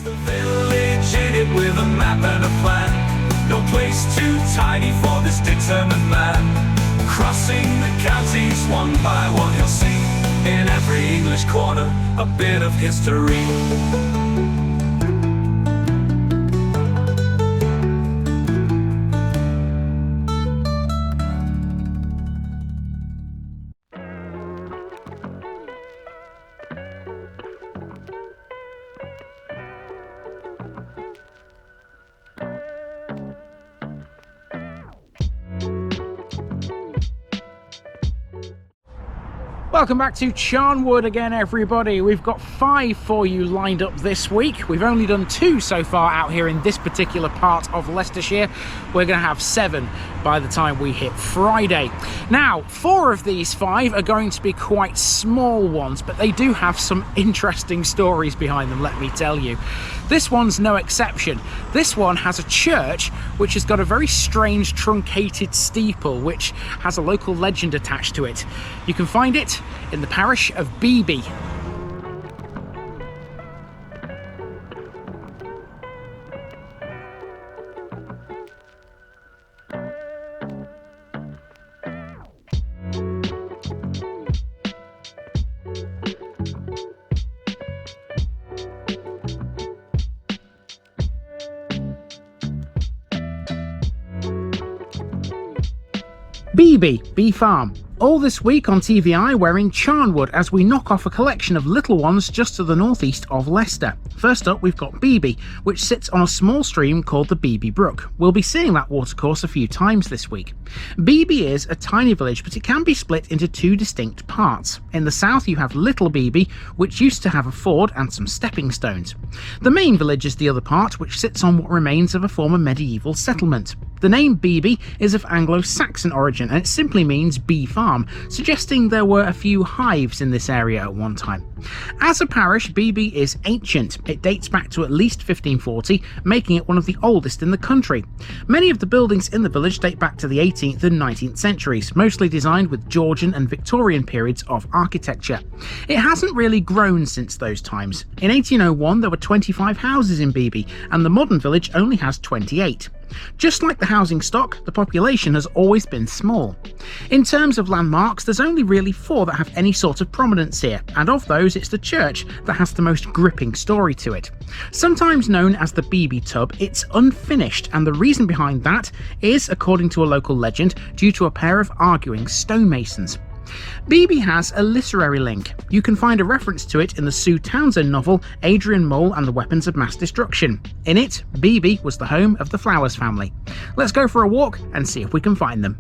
The village in it with a map and a plan. No place too tiny for this determined man. Crossing the counties one by one, you'll see in every English corner a bit of history. Welcome back to Charnwood again, everybody. We've got 5 for you lined up this week. We've only done 2 so far out here in this particular part of Leicestershire. We're going to have 7 by the time we hit Friday. Now, 4 of these 5 are going to be quite small ones, but they do have some interesting stories behind them, let me tell you. This one's no exception. This one has a church which has got a very strange truncated steeple which has a local legend attached to it. You can find it in the parish of Beeby. Beeby, Bee Farm. All this week on TVI we're in Charnwood as we knock off a collection of little ones just to the northeast of Leicester. First up we've got Beeby, which sits on a small stream called the Beeby Brook. We'll be seeing that watercourse a few times this week. Beeby is a tiny village, but it can be split into 2 distinct parts. In the south you have Little Beeby, which used to have a ford and some stepping stones. The main village is the other part, which sits on what remains of a former medieval settlement. The name Beeby is of Anglo-Saxon origin and it simply means bee farm, suggesting there were a few hives in this area at one time. As a parish, Beeby is ancient. It dates back to at least 1540, making it one of the oldest in the country. Many of the buildings in the village date back to the 18th and 19th centuries, mostly designed with Georgian and Victorian periods of architecture. It hasn't really grown since those times. In 1801 there were 25 houses in Beeby, and the modern village only has 28. Just like the housing stock, the population has always been small. In terms of landmarks, there's only really 4 that have any sort of prominence here, and of those it's the church that has the most gripping story to it. Sometimes known as the Beeby Tub, it's unfinished, and the reason behind that is, according to a local legend, due to a pair of arguing stonemasons. Beeby has a literary link. You can find a reference to it in the Sue Townsend novel Adrian Mole and the Weapons of Mass Destruction. In it, Beeby was the home of the Flowers family. Let's go for a walk and see if we can find them.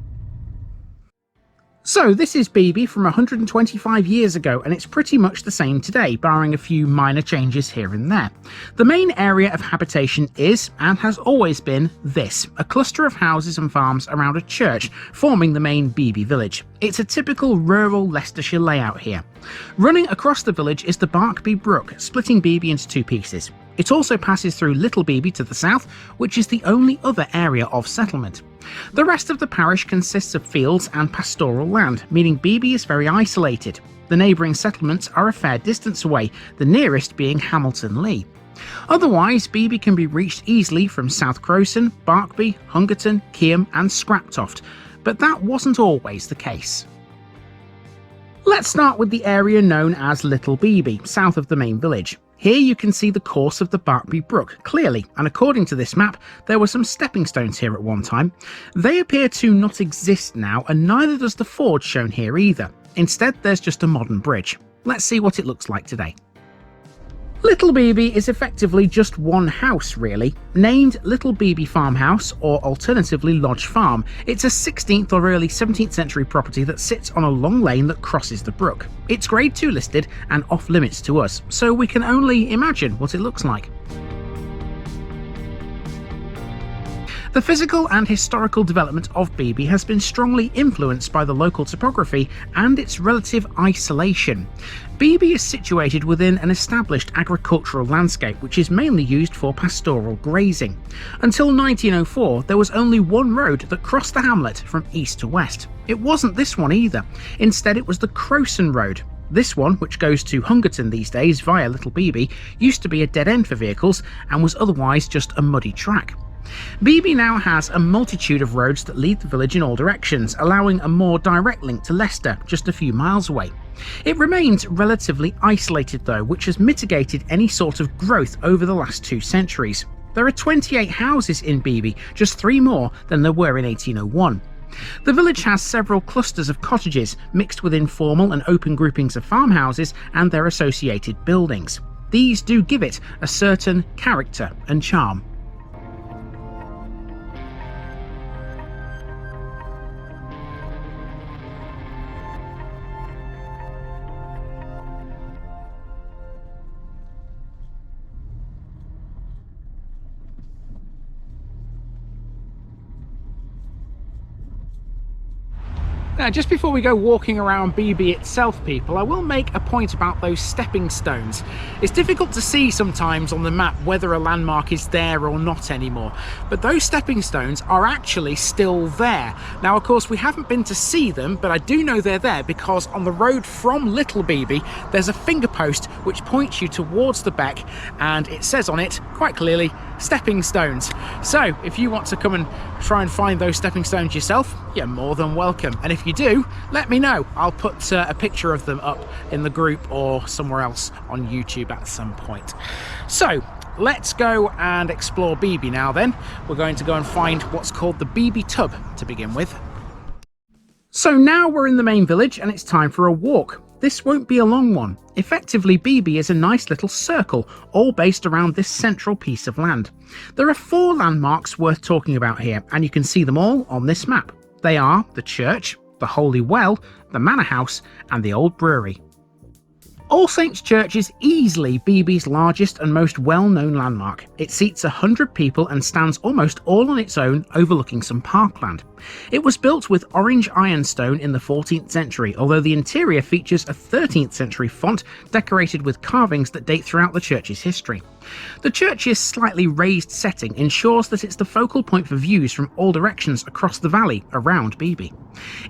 So this is Beeby from 125 years ago, and it's pretty much the same today, barring a few minor changes here and there. The main area of habitation is, and has always been, this, a cluster of houses and farms around a church, forming the main Beeby village. It's a typical rural Leicestershire layout here. Running across the village is the Barkby Brook, splitting Beeby into 2 pieces. It also passes through Little Beeby to the south, which is the only other area of settlement. The rest of the parish consists of fields and pastoral land, meaning Beeby is very isolated. The neighbouring settlements are a fair distance away, the nearest being Hamilton Lea. Otherwise, Beeby can be reached easily from South Crowson, Barkby, Hungerton, Keam and Scraptoft, but that wasn't always the case. Let's start with the area known as Little Beeby, south of the main village. Here you can see the course of the Barkby Brook clearly, and according to this map, there were some stepping stones here at one time. They appear to not exist now, and neither does the ford shown here either. Instead, there's just a modern bridge. Let's see what it looks like today. Little Beeby is effectively just one house really, named Little Beeby Farmhouse or alternatively Lodge Farm. It's a 16th or early 17th century property that sits on a long lane that crosses the brook. It's Grade 2 listed and off limits to us, so we can only imagine what it looks like. The physical and historical development of Beeby has been strongly influenced by the local topography and its relative isolation. Beeby is situated within an established agricultural landscape which is mainly used for pastoral grazing. Until 1904 there was only one road that crossed the hamlet from east to west. It wasn't this one either, instead it was the Crowson Road. This one, which goes to Hungerton these days via Little Beeby, used to be a dead end for vehicles and was otherwise just a muddy track. Beeby now has a multitude of roads that lead the village in all directions, allowing a more direct link to Leicester, just a few miles away. It remains relatively isolated though, which has mitigated any sort of growth over the last 2 centuries. There are 28 houses in Beeby, just 3 more than there were in 1801. The village has several clusters of cottages, mixed with informal and open groupings of farmhouses and their associated buildings. These do give it a certain character and charm. Now, just before we go walking around Beeby itself, people, I will make a point about those stepping stones. It's difficult to see sometimes on the map whether a landmark is there or not anymore, but those stepping stones are actually still there. Now, of course, we haven't been to see them, but I do know they're there because on the road from Little Beeby, there's a finger post which points you towards the beck, and it says on it, quite clearly, stepping stones. So, if you want to come and try and find those stepping stones yourself, you're more than welcome. And if you do, let me know. I'll put a picture of them up in the group or somewhere else on YouTube at some point. So let's go and explore Beeby now then. We're going to go and find what's called the Beeby Tub to begin with. So now we're in the main village and it's time for a walk. This won't be a long one. Effectively, Beeby is a nice little circle, all based around this central piece of land. There are 4 landmarks worth talking about here, and you can see them all on this map. They are the church, the Holy Well, the Manor House, and the Old Brewery. All Saints Church is easily Beeby's largest and most well-known landmark. It seats 100 people and stands almost all on its own, overlooking some parkland. It was built with orange ironstone in the 14th century, although the interior features a 13th century font decorated with carvings that date throughout the church's history. The church's slightly raised setting ensures that it's the focal point for views from all directions across the valley around Beeby.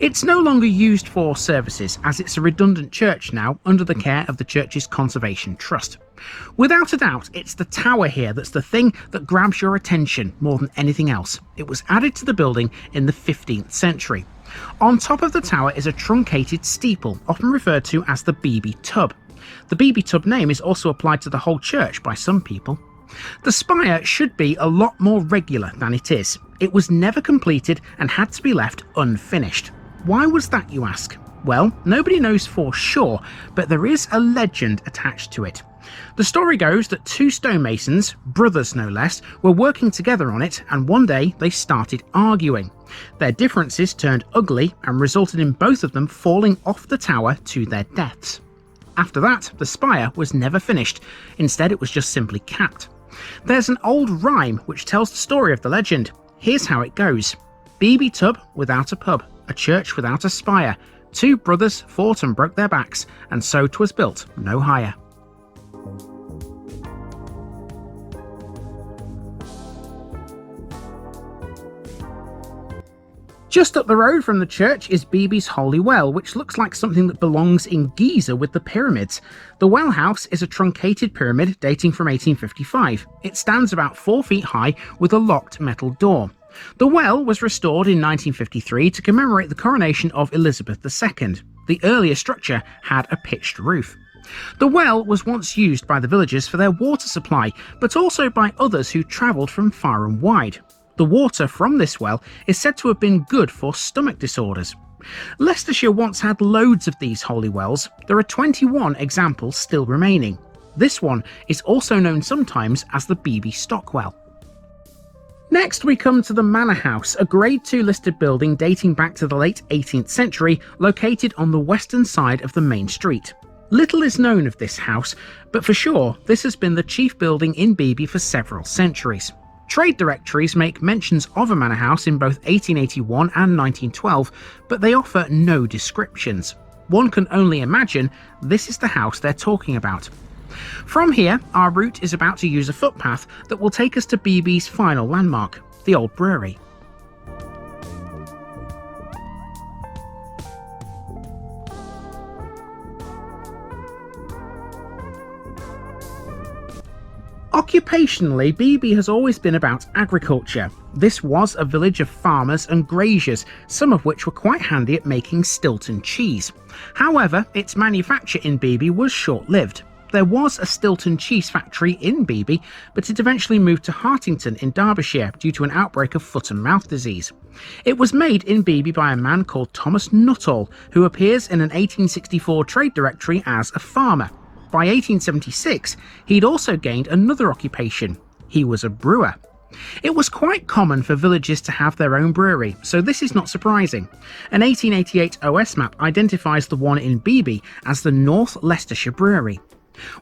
It's no longer used for services, as it's a redundant church now under the care of the church's Conservation Trust. Without a doubt, it's the tower here that's the thing that grabs your attention more than anything else. It was added to the building in the 15th century. On top of the tower is a truncated steeple, often referred to as the Beeby Tub. The Beeby Tub name is also applied to the whole church by some people. The spire should be a lot more regular than it is. It was never completed and had to be left unfinished. Why was that, you ask? Well, nobody knows for sure, but there is a legend attached to it. The story goes that 2 stonemasons, brothers no less, were working together on it, and one day they started arguing. Their differences turned ugly and resulted in both of them falling off the tower to their deaths. After that, the spire was never finished. Instead, it was just simply capped. There's an old rhyme which tells the story of the legend. Here's how it goes. Beeby Tub without a pub, a church without a spire. 2 brothers fought and broke their backs, and so 'twas built no higher. Just up the road from the church is Beeby's Holy Well, which looks like something that belongs in Giza with the pyramids. The well house is a truncated pyramid dating from 1855. It stands about 4 feet high with a locked metal door. The well was restored in 1953 to commemorate the coronation of Elizabeth II. The earlier structure had a pitched roof. The well was once used by the villagers for their water supply, but also by others who travelled from far and wide. The water from this well is said to have been good for stomach disorders. Leicestershire once had loads of these holy wells. There are 21 examples still remaining. This one is also known sometimes as the Beeby Stockwell. Next we come to the Manor House, a Grade 2 listed building dating back to the late 18th century, located on the western side of the main street. Little is known of this house, but for sure this has been the chief building in Beeby for several centuries. Trade directories make mentions of a manor house in both 1881 and 1912, but they offer no descriptions. One can only imagine this is the house they're talking about. From here, our route is about to use a footpath that will take us to Beeby's final landmark, the Old Brewery. Occupationally, Beeby has always been about agriculture. This was a village of farmers and graziers, some of which were quite handy at making Stilton cheese. However, its manufacture in Beeby was short-lived. There was a Stilton cheese factory in Beeby, but it eventually moved to Hartington in Derbyshire due to an outbreak of foot and mouth disease. It was made in Beeby by a man called Thomas Nuttall, who appears in an 1864 trade directory as a farmer. By 1876, he'd also gained another occupation. He was a brewer. It was quite common for villages to have their own brewery, so this is not surprising. An 1888 OS map identifies the one in Beeby as the North Leicestershire Brewery.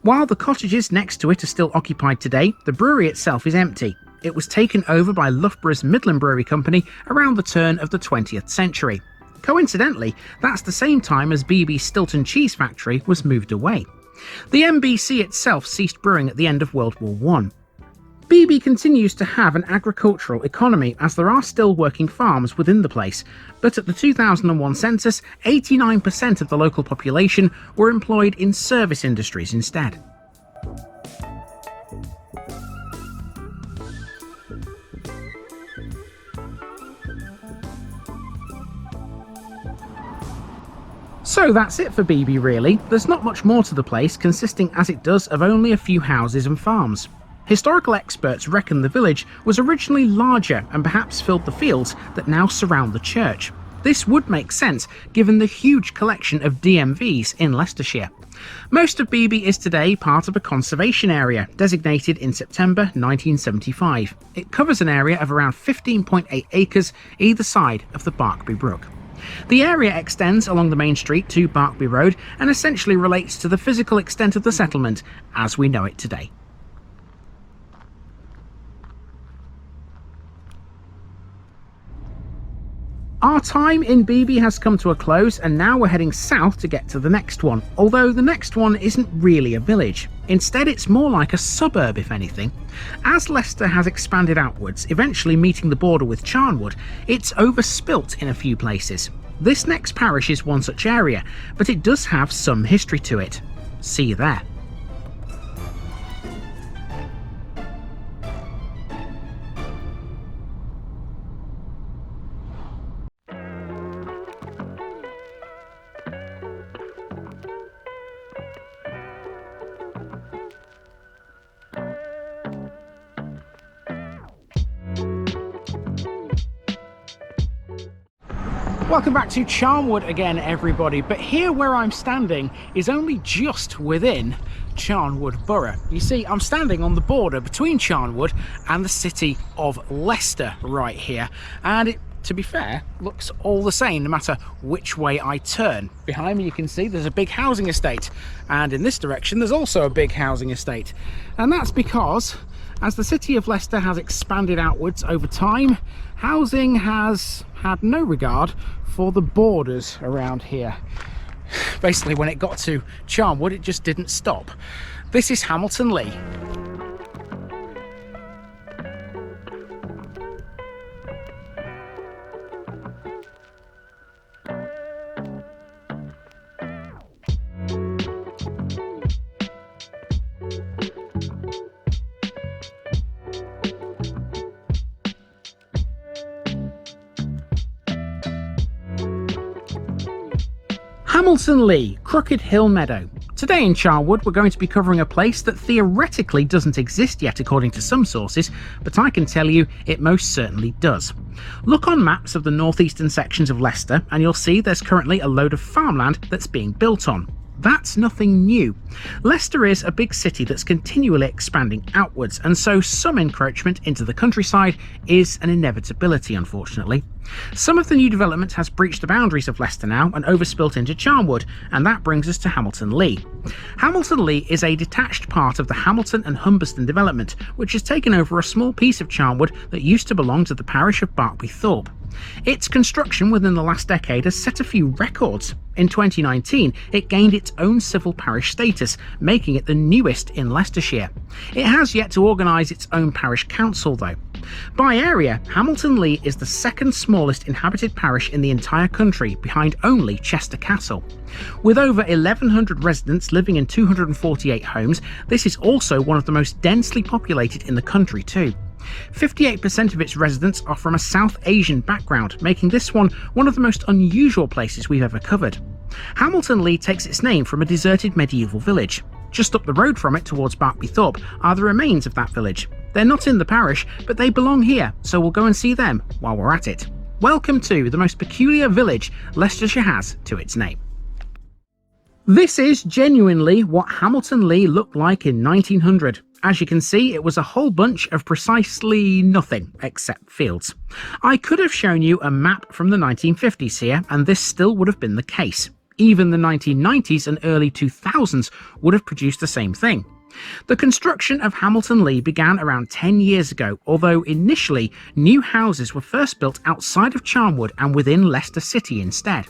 While the cottages next to it are still occupied today, the brewery itself is empty. It was taken over by Loughborough's Midland Brewery Company around the turn of the 20th century. Coincidentally, that's the same time as Beeby's Stilton Cheese Factory was moved away. The MBC itself ceased brewing at the end of World War I. Beeby continues to have an agricultural economy as there are still working farms within the place, but at the 2001 census, 89% of the local population were employed in service industries instead. So that's it for Beeby really. There's not much more to the place, consisting as it does of only a few houses and farms. Historical experts reckon the village was originally larger and perhaps filled the fields that now surround the church. This would make sense given the huge collection of DMVs in Leicestershire. Most of Beeby is today part of a conservation area designated in September 1975. It covers an area of around 15.8 acres either side of the Barkby Brook. The area extends along the main street to Barkby Road and essentially relates to the physical extent of the settlement as we know it today. Our time in Beeby has come to a close and now we're heading south to get to the next one, although the next one isn't really a village. Instead, it's more like a suburb if anything. As Leicester has expanded outwards, eventually meeting the border with Charnwood, it's overspilt in a few places. This next parish is one such area, but it does have some history to it. See you there. Welcome back to Charnwood again everybody, but here where I'm standing is only just within Charnwood Borough. You see, I'm standing on the border between Charnwood and the city of Leicester right here, and it, to be fair, looks all the same no matter which way I turn. Behind me you can see there's a big housing estate, and in this direction there's also a big housing estate, and that's because as the city of Leicester has expanded outwards over time, housing has had no regard for the borders around here. Basically, when it got to Charnwood, it just didn't stop. This is Hamilton Lea. Hamilton Lea, Crooked Hill Meadow. Today in Charnwood we're going to be covering a place that theoretically doesn't exist yet according to some sources, but I can tell you it most certainly does. Look on maps of the northeastern sections of Leicester and you'll see there's currently a load of farmland that's being built on. That's nothing new. Leicester is a big city that's continually expanding outwards, and so some encroachment into the countryside is an inevitability, unfortunately. Some of the new development has breached the boundaries of Leicester now and overspilt into Charnwood, and that brings us to Hamilton Lea. Hamilton Lea is a detached part of the Hamilton and Humberston development, which has taken over a small piece of Charnwood that used to belong to the parish of Barkby Thorpe. Its construction within the last decade has set a few records. In 2019, it gained its own civil parish status, making it the newest in Leicestershire. It has yet to organise its own parish council though. By area, Hamilton Lea is the second smallest inhabited parish in the entire country, behind only Chester Castle. With over 1,100 residents living in 248 homes, this is also one of the most densely populated in the country too. 58% of its residents are from a South Asian background, making this one of the most unusual places we've ever covered. Hamilton Lea takes its name from a deserted medieval village. Just up the road from it towards Barkby Thorpe are the remains of that village. They're not in the parish, but they belong here, so we'll go and see them while we're at it. Welcome to the most peculiar village Leicestershire has to its name. This is genuinely what Hamilton Lea looked like in 1900. As you can see, it was a whole bunch of precisely nothing except fields. I could have shown you a map from the 1950s here, and this still would have been the case. Even the 1990s and early 2000s would have produced the same thing. The construction of Hamilton Lea began around 10 years ago, although initially new houses were first built outside of Charnwood and within Leicester City instead.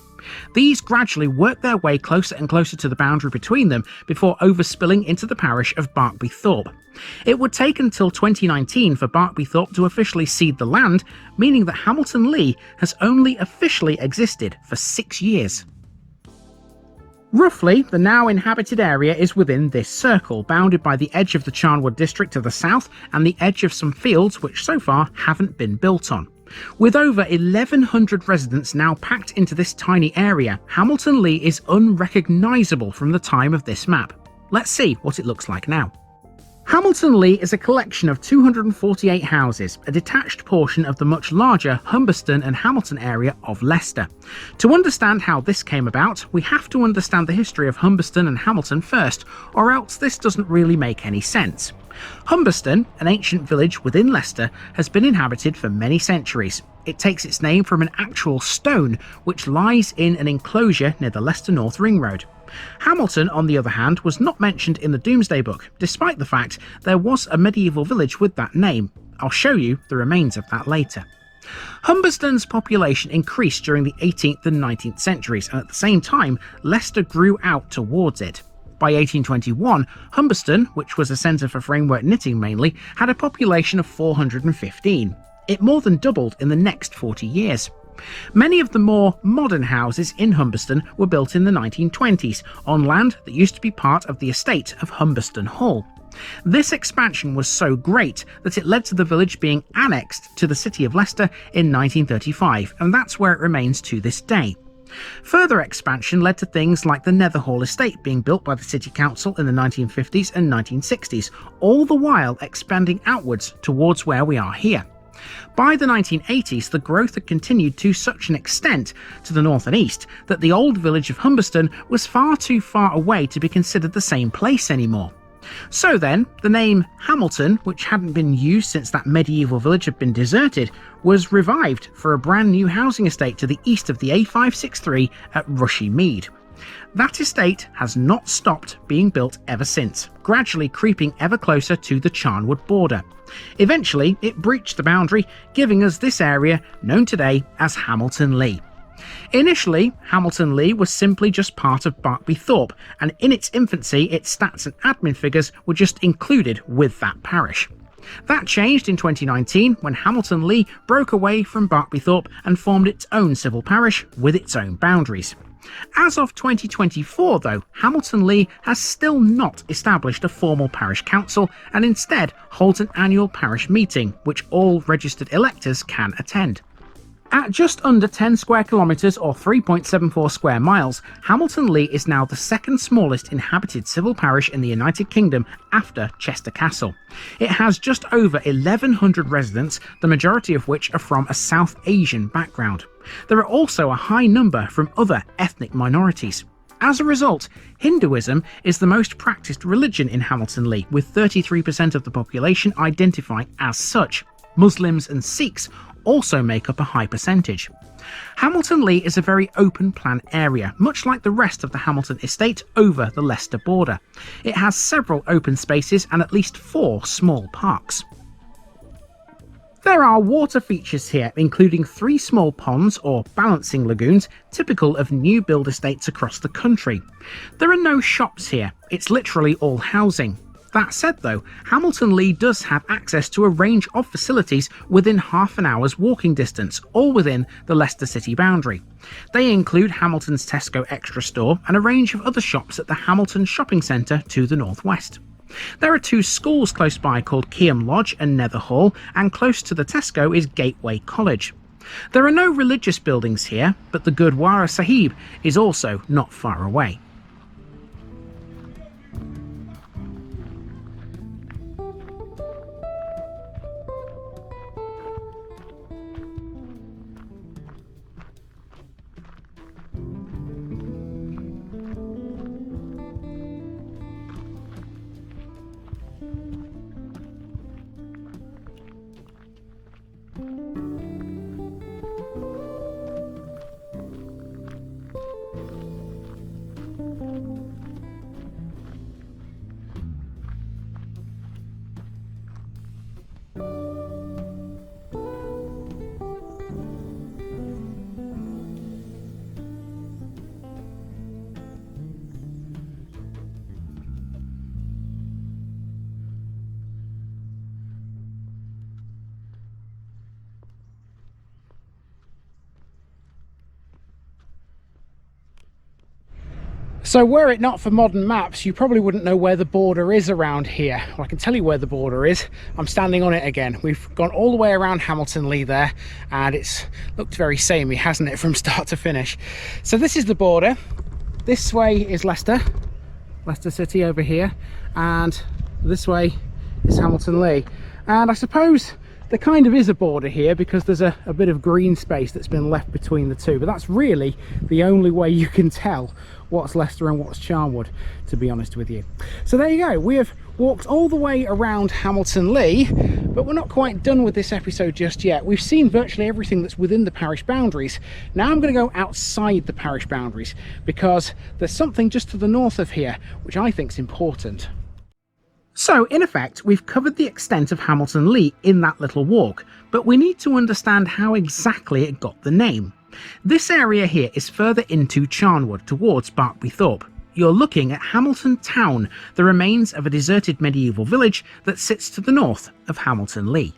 These gradually worked their way closer and closer to the boundary between them before overspilling into the parish of Barkby Thorpe. It would take until 2019 for Barkby Thorpe to officially cede the land, meaning that Hamilton Lea has only officially existed for 6 years. Roughly, the now inhabited area is within this circle, bounded by the edge of the Charnwood district to the south and the edge of some fields which so far haven't been built on. With over 1,100 residents now packed into this tiny area, Hamilton Lea is unrecognisable from the time of this map. Let's see what it looks like now. Hamilton Lea is a collection of 248 houses, a detached portion of the much larger Humberston and Hamilton area of Leicester. To understand how this came about, we have to understand the history of Humberston and Hamilton first, or else this doesn't really make any sense. Humberston, an ancient village within Leicester, has been inhabited for many centuries. It takes its name from an actual stone which lies in an enclosure near the Leicester North Ring Road. Hamilton, on the other hand, was not mentioned in the Domesday Book, despite the fact there was a medieval village with that name. I'll show you the remains of that later. Humberston's population increased during the 18th and 19th centuries, and at the same time, Leicester grew out towards it. By 1821, Humberston, which was a centre for framework knitting mainly, had a population of 415. It more than doubled in the next 40 years. Many of the more modern houses in Humberston were built in the 1920s, on land that used to be part of the estate of Humberston Hall. This expansion was so great that it led to the village being annexed to the city of Leicester in 1935, and that's where it remains to this day. Further expansion led to things like the Netherhall estate being built by the City Council in the 1950s and 1960s, all the while expanding outwards towards where we are here. By the 1980s, the growth had continued to such an extent to the north and east that the old village of Humberston was far too far away to be considered the same place anymore. So then, the name Hamilton, which hadn't been used since that medieval village had been deserted, was revived for a brand new housing estate to the east of the A563 at Rushy Mead. That estate has not stopped being built ever since, gradually creeping ever closer to the Charnwood border. Eventually, it breached the boundary, giving us this area known today as Hamilton Lea. Initially, Hamilton Lea was simply just part of Barkby Thorpe, and in its infancy, its stats and admin figures were just included with that parish. That changed in 2019 when Hamilton Lea broke away from Barkby Thorpe and formed its own civil parish with its own boundaries. As of 2024 though, Hamilton Lea has still not established a formal parish council and instead holds an annual parish meeting, which all registered electors can attend. At just under 10 square kilometres or 3.74 square miles, Hamilton Lea is now the second smallest inhabited civil parish in the United Kingdom after Chester Castle. It has just over 1,100 residents, the majority of which are from a South Asian background. There are also a high number from other ethnic minorities. As a result, Hinduism is the most practiced religion in Hamilton Lea, with 33% of the population identifying as such. Muslims and Sikhs also make up a high percentage. Hamilton Lea is a very open plan area, much like the rest of the Hamilton estate over the Leicester border. It has several open spaces and at least 4 small parks. There are water features here, including 3 small ponds or balancing lagoons, typical of new build estates across the country. There are no shops here, it's literally all housing. That said though, Hamilton Lea does have access to a range of facilities within half an hour's walking distance, all within the Leicester city boundary. They include Hamilton's Tesco Extra store and a range of other shops at the Hamilton Shopping Centre to the northwest. There are 2 schools close by called Keam Lodge and Nether Hall, and close to the Tesco is Gateway College. There are no religious buildings here, but the Gurdwara Sahib is also not far away. So were it not for modern maps, you probably wouldn't know where the border is around here. Well, I can tell you where the border is. I'm standing on it again. We've gone all the way around Hamilton Lea there, and it's looked very samey, hasn't it, from start to finish. So this is the border. This way is Leicester City over here, and this way is Hamilton Lea. And I suppose there kind of is a border here because there's a bit of green space that's been left between the two, but that's really the only way you can tell what's Leicester and what's Charnwood, to be honest with you. So there you go, we have walked all the way around Hamilton Lea, but we're not quite done with this episode just yet. We've seen virtually everything that's within the parish boundaries. Now I'm going to go outside the parish boundaries because there's something just to the north of here which I think is important. So, in effect, we've covered the extent of Hamilton Lea in that little walk, but we need to understand how exactly it got the name. This area here is further into Charnwood, towards Barkby Thorpe. You're looking at Hamilton Town, the remains of a deserted medieval village that sits to the north of Hamilton Lea.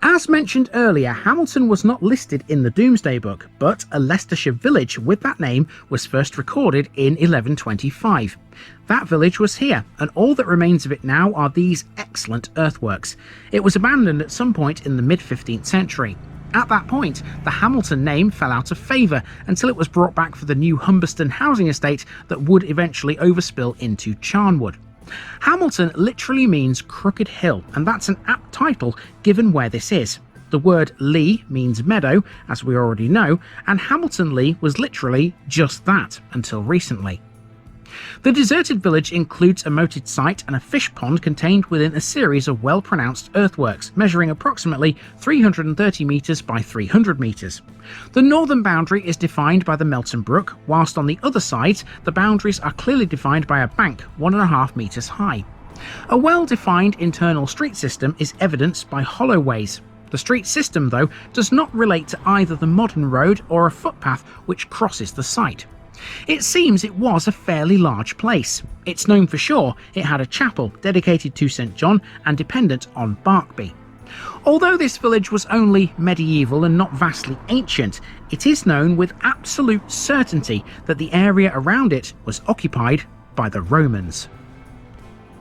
As mentioned earlier, Hamilton was not listed in the Domesday Book, but a Leicestershire village with that name was first recorded in 1125. That village was here, and all that remains of it now are these excellent earthworks. It was abandoned at some point in the mid-15th century. At that point, the Hamilton name fell out of favour until it was brought back for the new Humberston housing estate that would eventually overspill into Charnwood. Hamilton literally means crooked hill, and that's an apt title given where this is. The word Lea means meadow, as we already know, and Hamilton Lea was literally just that until recently. The deserted village includes a moated site and a fish pond contained within a series of well-pronounced earthworks measuring approximately 330 metres by 300 metres. The northern boundary is defined by the Melton Brook, whilst on the other sides the boundaries are clearly defined by a bank 1.5 metres high. A well-defined internal street system is evidenced by hollow ways. The street system, though, does not relate to either the modern road or a footpath which crosses the site. It seems it was a fairly large place. It's known for sure it had a chapel dedicated to St John and dependent on Barkby. Although this village was only medieval and not vastly ancient, it is known with absolute certainty that the area around it was occupied by the Romans.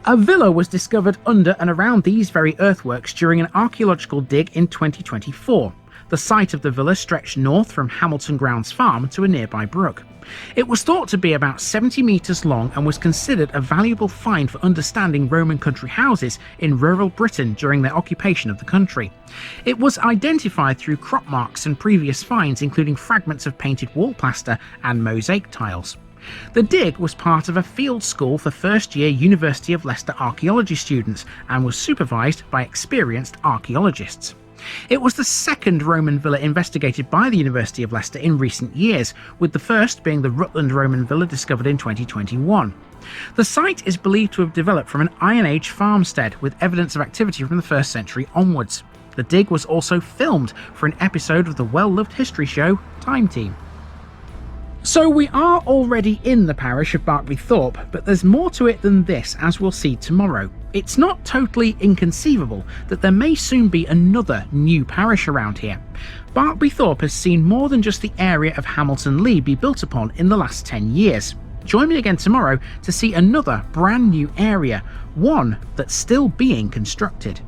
A villa was discovered under and around these very earthworks during an archaeological dig in 2024. The site of the villa stretched north from Hamilton Grounds Farm to a nearby brook. It was thought to be about 70 metres long and was considered a valuable find for understanding Roman country houses in rural Britain during their occupation of the country. It was identified through crop marks and previous finds, including fragments of painted wall plaster and mosaic tiles. The dig was part of a field school for first-year University of Leicester archaeology students and was supervised by experienced archaeologists. It was the second Roman villa investigated by the University of Leicester in recent years, with the first being the Rutland Roman villa discovered in 2021. The site is believed to have developed from an Iron Age farmstead, with evidence of activity from the 1st century onwards. The dig was also filmed for an episode of the well-loved history show Time Team. So we are already in the parish of Barkby Thorpe, but there's more to it than this, as we'll see tomorrow. It's not totally inconceivable that there may soon be another new parish around here. Barkby Thorpe has seen more than just the area of Hamilton Lea be built upon in the last 10 years. Join me again tomorrow to see another brand new area, one that's still being constructed.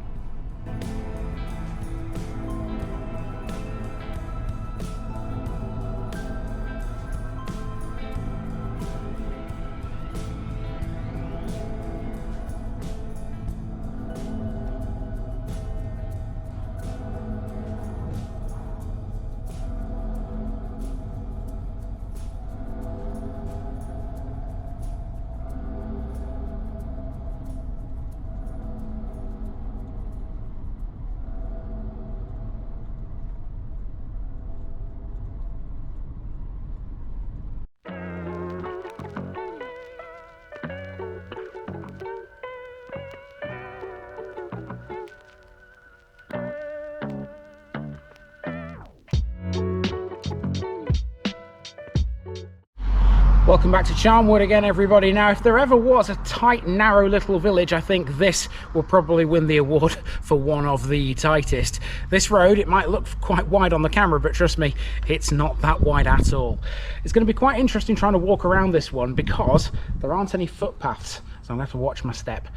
Welcome back to Charnwood again, everybody. Now, if there ever was a tight, narrow little village, I think this will probably win the award for one of the tightest. This road, it might look quite wide on the camera, but trust me, it's not that wide at all. It's going to be quite interesting trying to walk around this one because there aren't any footpaths, so I'm going to have to watch my step.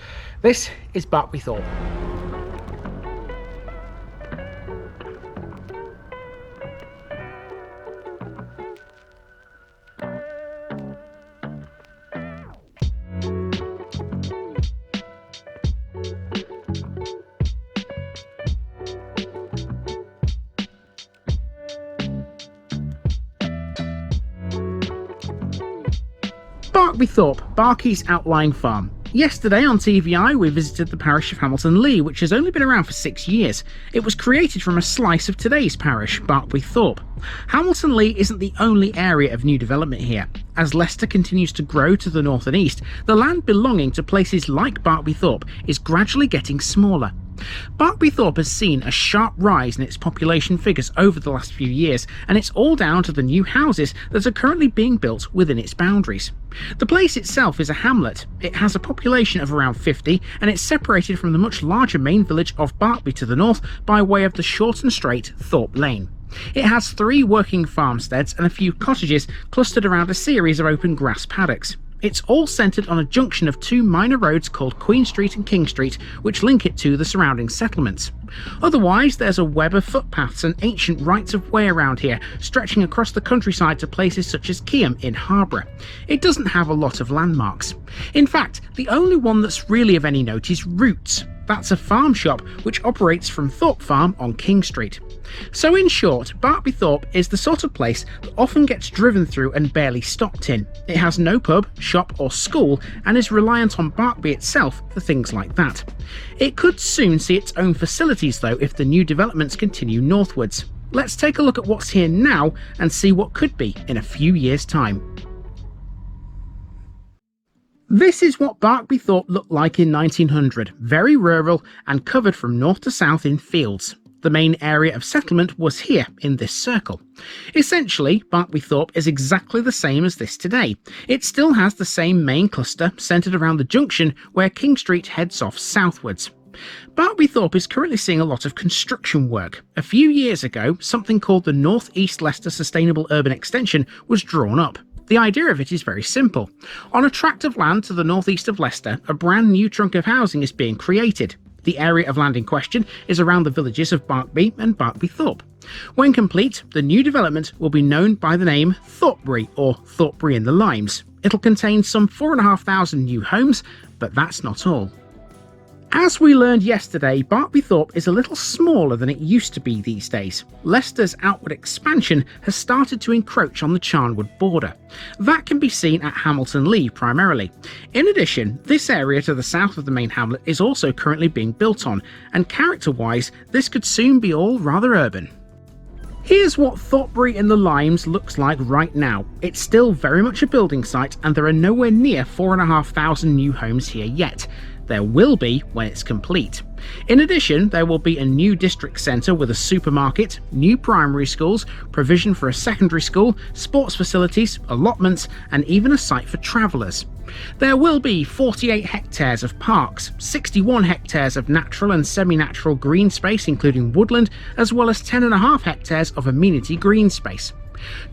This is Barkby Thorpe. Barkby Thorpe, Barkey's outlying farm. Yesterday on TVI we visited the parish of Hamilton Lea, which has only been around for 6 years. It was created from a slice of today's parish, Barkby Thorpe. Hamilton Lea isn't the only area of new development here. As Leicester continues to grow to the north and east, the land belonging to places like Barkby Thorpe is gradually getting smaller. Barkby Thorpe has seen a sharp rise in its population figures over the last few years, and it's all down to the new houses that are currently being built within its boundaries. The place itself is a hamlet. It has a population of around 50, and it's separated from the much larger main village of Barkby to the north by way of the short and straight Thorpe Lane. It has 3 working farmsteads and a few cottages clustered around a series of open grass paddocks. It's all centred on a junction of 2 minor roads called Queen Street and King Street, which link it to the surrounding settlements. Otherwise, there's a web of footpaths and ancient rights of way around here, stretching across the countryside to places such as Keam in Harborough. It doesn't have a lot of landmarks. In fact, the only one that's really of any note is Roots. That's a farm shop which operates from Thorpe Farm on King Street. So in short, Barkby Thorpe is the sort of place that often gets driven through and barely stopped in. It has no pub, shop or school and is reliant on Barkby itself for things like that. It could soon see its own facilities though if the new developments continue northwards. Let's take a look at what's here now and see what could be in a few years' time. This is what Barkby Thorpe looked like in 1900, very rural and covered from north to south in fields. The main area of settlement was here in this circle. Essentially, Barkby Thorpe is exactly the same as this today. It still has the same main cluster centred around the junction where King Street heads off southwards. Barkby Thorpe is currently seeing a lot of construction work. A few years ago, something called the North East Leicester Sustainable Urban Extension was drawn up. The idea of it is very simple. On a tract of land to the northeast of Leicester, a brand new trunk of housing is being created. The area of land in question is around the villages of Barkby and Barkby Thorpe. When complete, the new development will be known by the name Thorpebury or Thorpebury in the Limes. It'll contain some 4,500 new homes, but that's not all. As we learned yesterday, Barkby Thorpe is a little smaller than it used to be these days. Leicester's outward expansion has started to encroach on the Charnwood border. That can be seen at Hamilton Lea primarily. In addition, this area to the south of the main hamlet is also currently being built on, and character-wise, this could soon be all rather urban. Here's what Thorpebury in the Limes looks like right now. It's still very much a building site and there are nowhere near 4,500 new homes here yet. There will be when it's complete. In addition, there will be a new district centre with a supermarket, new primary schools, provision for a secondary school, sports facilities, allotments, and even a site for travellers. There will be 48 hectares of parks, 61 hectares of natural and semi-natural green space including woodland, as well as 10.5 hectares of amenity green space.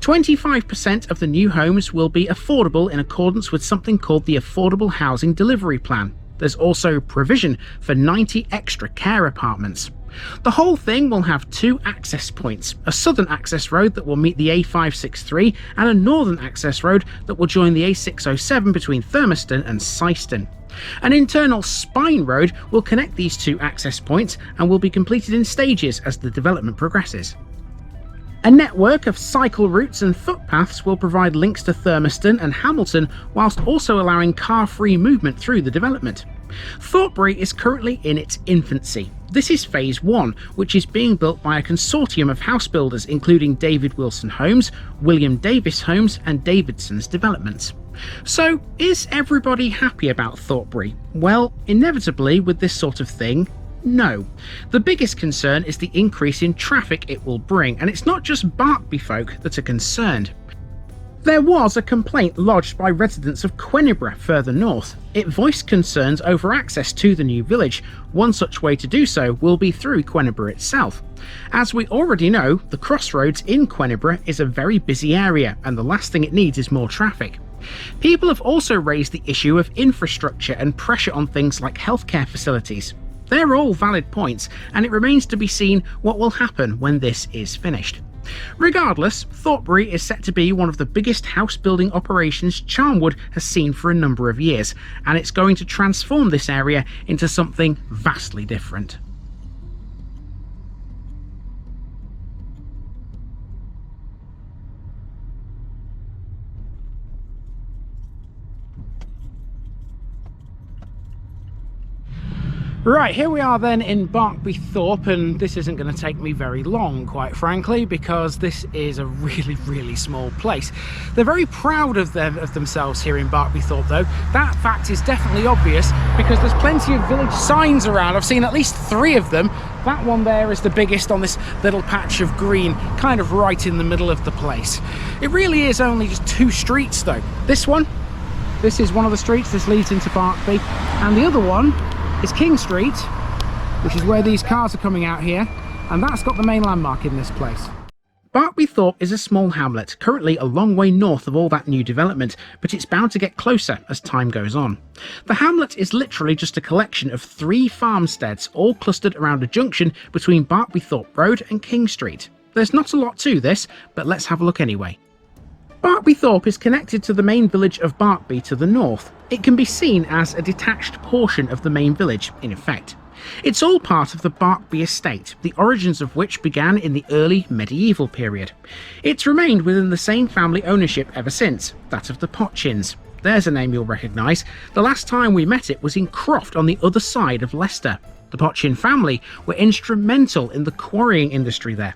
25% of the new homes will be affordable in accordance with something called the Affordable Housing Delivery Plan. There's also provision for 90 extra care apartments. The whole thing will have 2 access points, a southern access road that will meet the A563 and a northern access road that will join the A607 between Thurmaston and Syston. An internal spine road will connect these 2 access points and will be completed in stages as the development progresses. A network of cycle routes and footpaths will provide links to Thurmaston and Hamilton whilst also allowing car-free movement through the development. Thorpe-Barkby is currently in its infancy. This is phase 1, which is being built by a consortium of house builders including David Wilson Homes, William Davis Homes and Davidson's Developments. So, is everybody happy about Thorpe-Barkby? Well, inevitably with this sort of thing, no. The biggest concern is the increase in traffic it will bring, and it's not just Barkby folk that are concerned. There was a complaint lodged by residents of Quenibra further north. It voiced concerns over access to the new village. One such way to do so will be through Quenibra itself. As we already know, the crossroads in Quenibra is a very busy area, and the last thing it needs is more traffic. People have also raised the issue of infrastructure and pressure on things like healthcare facilities. They're all valid points, and it remains to be seen what will happen when this is finished. Regardless, Thorpe-Barkby is set to be one of the biggest house building operations Charnwood has seen for a number of years, and it's going to transform this area into something vastly different. Right, here we are then in Barkby Thorpe, and this isn't going to take me very long, quite frankly, because this is a really small place. They're very proud of themselves here in Barkby Thorpe, though. That fact is definitely obvious because there's plenty of village signs around. I've seen at least 3 of them. That one there is the biggest on this little patch of green, kind of right in the middle of the place. It really is only just 2 streets, though. This is one of the streets. This leads into Barkby, and the other one is King Street, which is where these cars are coming out here, and that's got the main landmark in this place. Barkby Thorpe is a small hamlet, currently a long way north of all that new development, but it's bound to get closer as time goes on. The hamlet is literally just a collection of 3 farmsteads, all clustered around a junction between Barkby Thorpe Road and King Street. There's not a lot to this, but let's have a look anyway. Barkby Thorpe is connected to the main village of Barkby to the north. It can be seen as a detached portion of the main village, in effect. It's all part of the Barkby estate, the origins of which began in the early medieval period. It's remained within the same family ownership ever since, that of the Potchins. There's a name you'll recognise. The last time we met it was in Croft on the other side of Leicester. The Potchin family were instrumental in the quarrying industry there.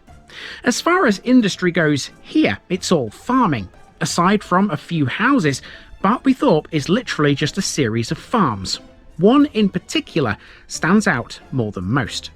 As far as industry goes here, it's all farming. Aside from a few houses, Barkby Thorpe is literally just a series of farms. One in particular stands out more than most.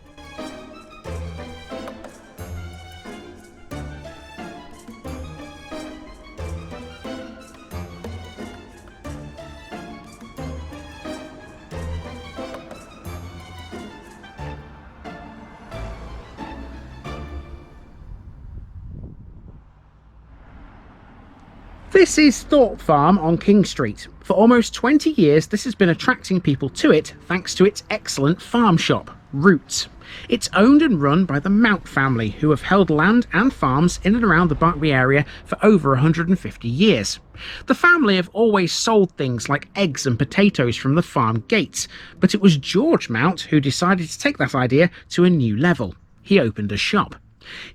This is Thorpe Farm on King Street. For almost 20 years, this has been attracting people to it thanks to its excellent farm shop, Roots. It's owned and run by the Mount family, who have held land and farms in and around the Barkby area for over 150 years. The family have always sold things like eggs and potatoes from the farm gates, but it was George Mount who decided to take that idea to a new level. He opened a shop.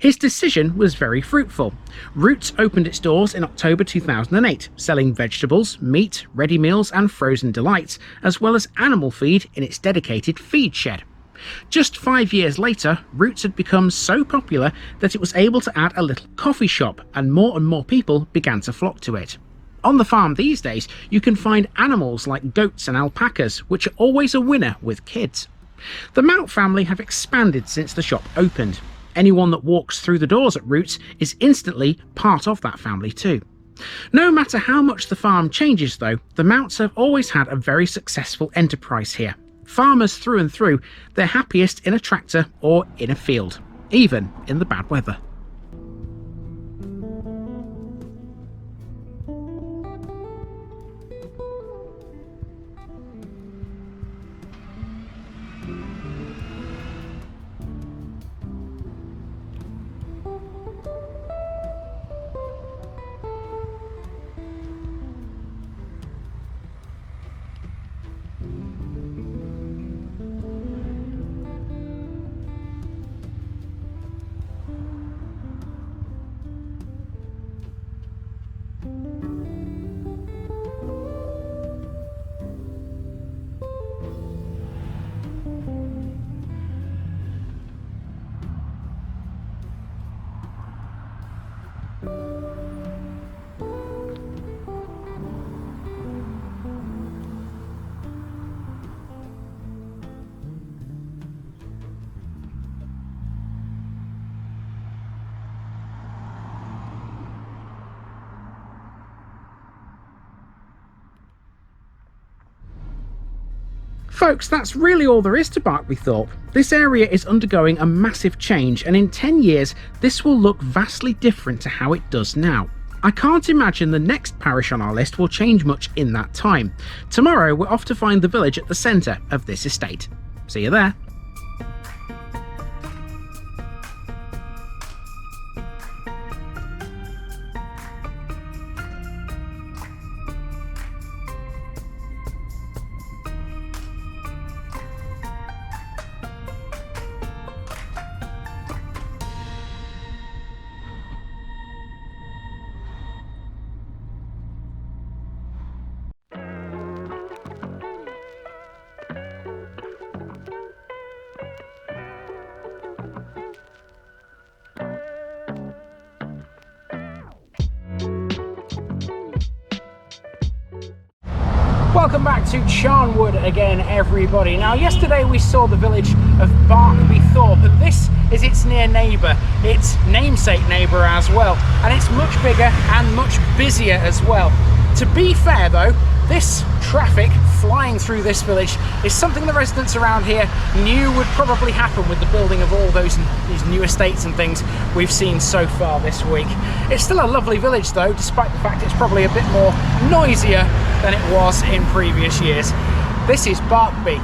His decision was very fruitful. Roots opened its doors in October 2008, selling vegetables, meat, ready meals and frozen delights, as well as animal feed in its dedicated feed shed. Just 5 years later, Roots had become so popular that it was able to add a little coffee shop, and more people began to flock to it. On the farm these days, you can find animals like goats and alpacas, which are always a winner with kids. The Mount family have expanded since the shop opened. Anyone that walks through the doors at Roots is instantly part of that family too. No matter how much the farm changes though, the Mounts have always had a very successful enterprise here. Farmers through and through, they're happiest in a tractor or in a field, even in the bad weather. Folks, that's really all there is to Barkby Thorpe. This area is undergoing a massive change, and in 10 years this will look vastly different to how it does now. I can't imagine the next parish on our list will change much in that time. Tomorrow we're off to find the village at the centre of this estate. See you there. Welcome back to Charnwood again, everybody. Now, yesterday we saw the village of Barkby Thorpe, and this is its near neighbour, its namesake neighbour as well, and it's much bigger and much busier as well. To be fair though, this traffic flying through this village is something the residents around here knew would probably happen with the building of all these new estates and things we've seen so far this week. It's still a lovely village though, despite the fact it's probably a bit more noisier than it was in previous years. This is Barkby.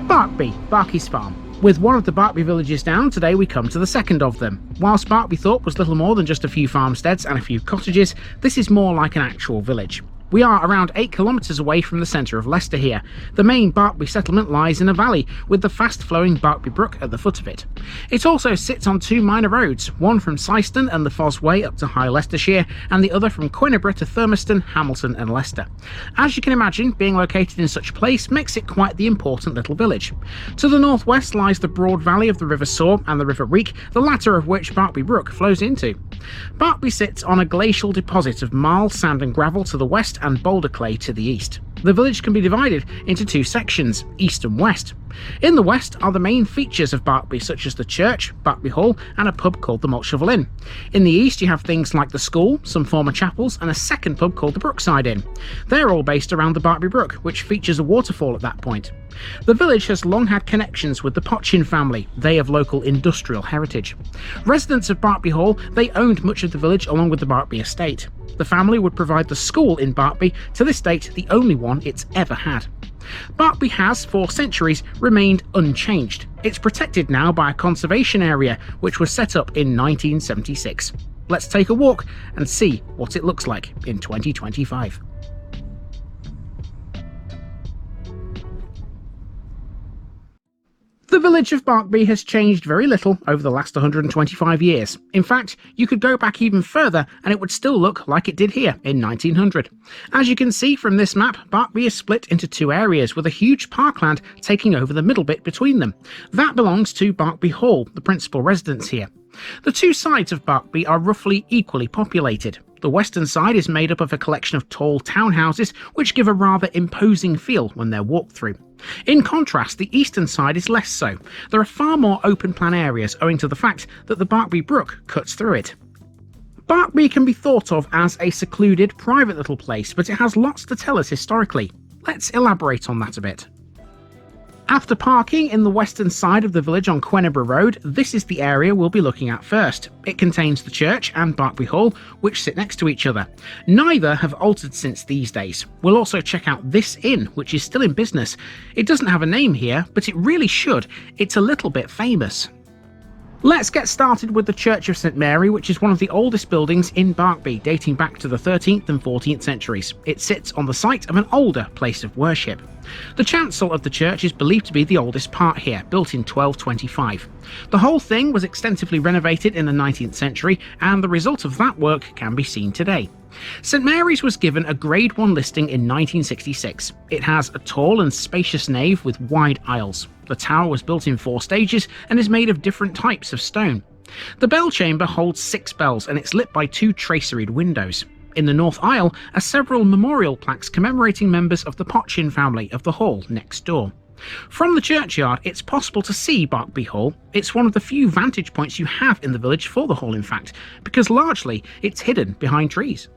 Barkby, Barkey's farm. With one of the Barkby villages down, today we come to the second of them. Whilst Barkby Thorpe was little more than just a few farmsteads and a few cottages, this is more like an actual village. We are around 8 kilometres away from the centre of Leicester here. The main Barkby settlement lies in a valley, with the fast-flowing Barkby Brook at the foot of it. It also sits on 2 minor roads, one from Syston and the Foss Way up to High Leicestershire, and the other from Quinnibrah to Thurmaston, Hamilton and Leicester. As you can imagine, being located in such a place makes it quite the important little village. To the northwest lies the broad valley of the River Soar and the River Reek, the latter of which Barkby Brook flows into. Barkby sits on a glacial deposit of marl, sand and gravel to the west and boulder clay to the east. The village can be divided into 2 sections, east and west. In the west are the main features of Barkby, such as the church, Barkby Hall, and a pub called the Maltshovel Inn. In the east you have things like the school, some former chapels, and a second pub called the Brookside Inn. They're all based around the Barkby Brook, which features a waterfall at that point. The village has long had connections with the Potchin family, they of local industrial heritage. Residents of Barkby Hall, they owned much of the village along with the Barkby estate. The family would provide the school in Barkby, to this date the only one it's ever had. Barkby has, for centuries, remained unchanged. It's protected now by a conservation area, which was set up in 1976. Let's take a walk and see what it looks like in 2025. The village of Barkby has changed very little over the last 125 years. In fact, you could go back even further and it would still look like it did here in 1900. As you can see from this map, Barkby is split into two areas with a huge parkland taking over the middle bit between them. That belongs to Barkby Hall, the principal residence here. The two sides of Barkby are roughly equally populated. The western side is made up of a collection of tall townhouses which give a rather imposing feel when they're walked through. In contrast, the eastern side is less so. There are far more open plan areas owing to the fact that the Barkby Brook cuts through it. Barkby can be thought of as a secluded, private little place, but it has lots to tell us historically. Let's elaborate on that a bit. After parking in the western side of the village on Quenebra Road, this is the area we'll be looking at first. It contains the church and Barkby Hall, which sit next to each other. Neither have altered since these days. We'll also check out this inn, which is still in business. It doesn't have a name here, but it really should. It's a little bit famous. Let's get started with the Church of St Mary, which is one of the oldest buildings in Barkby, dating back to the 13th and 14th centuries. It sits on the site of an older place of worship. The chancel of the church is believed to be the oldest part here, built in 1225. The whole thing was extensively renovated in the 19th century, and the result of that work can be seen today. St Mary's was given a Grade 1 listing in 1966. It has a tall and spacious nave with wide aisles. The tower was built in 4 stages and is made of different types of stone. The bell chamber holds 6 bells and it's lit by 2 traceried windows. In the north aisle are several memorial plaques commemorating members of the Potchin family of the hall next door. From the churchyard, it's possible to see Barkby Hall. It's one of the few vantage points you have in the village for the hall, in fact, because largely it's hidden behind trees.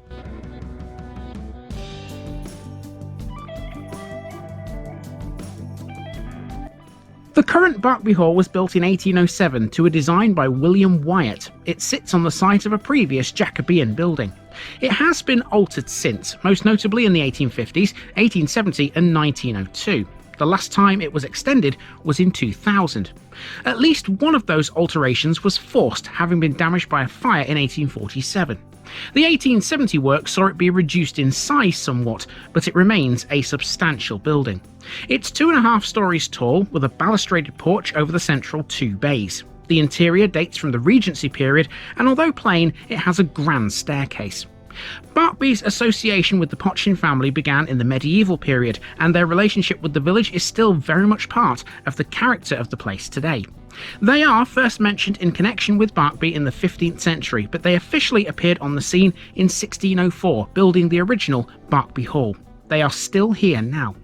The current Barkby Hall was built in 1807 to a design by William Wyatt. It sits on the site of a previous Jacobean building. It has been altered since, most notably in the 1850s, 1870 and 1902. The last time it was extended was in 2000. At least one of those alterations was forced, having been damaged by a fire in 1847. The 1870 work saw it be reduced in size somewhat, but it remains a substantial building. It's 2.5 stories tall, with a balustraded porch over the central 2 bays. The interior dates from the Regency period, and although plain, it has a grand staircase. Barkby's association with the Potchin family began in the medieval period, and their relationship with the village is still very much part of the character of the place today. They are first mentioned in connection with Barkby in the 15th century, but they officially appeared on the scene in 1604, building the original Barkby Hall. They are still here now.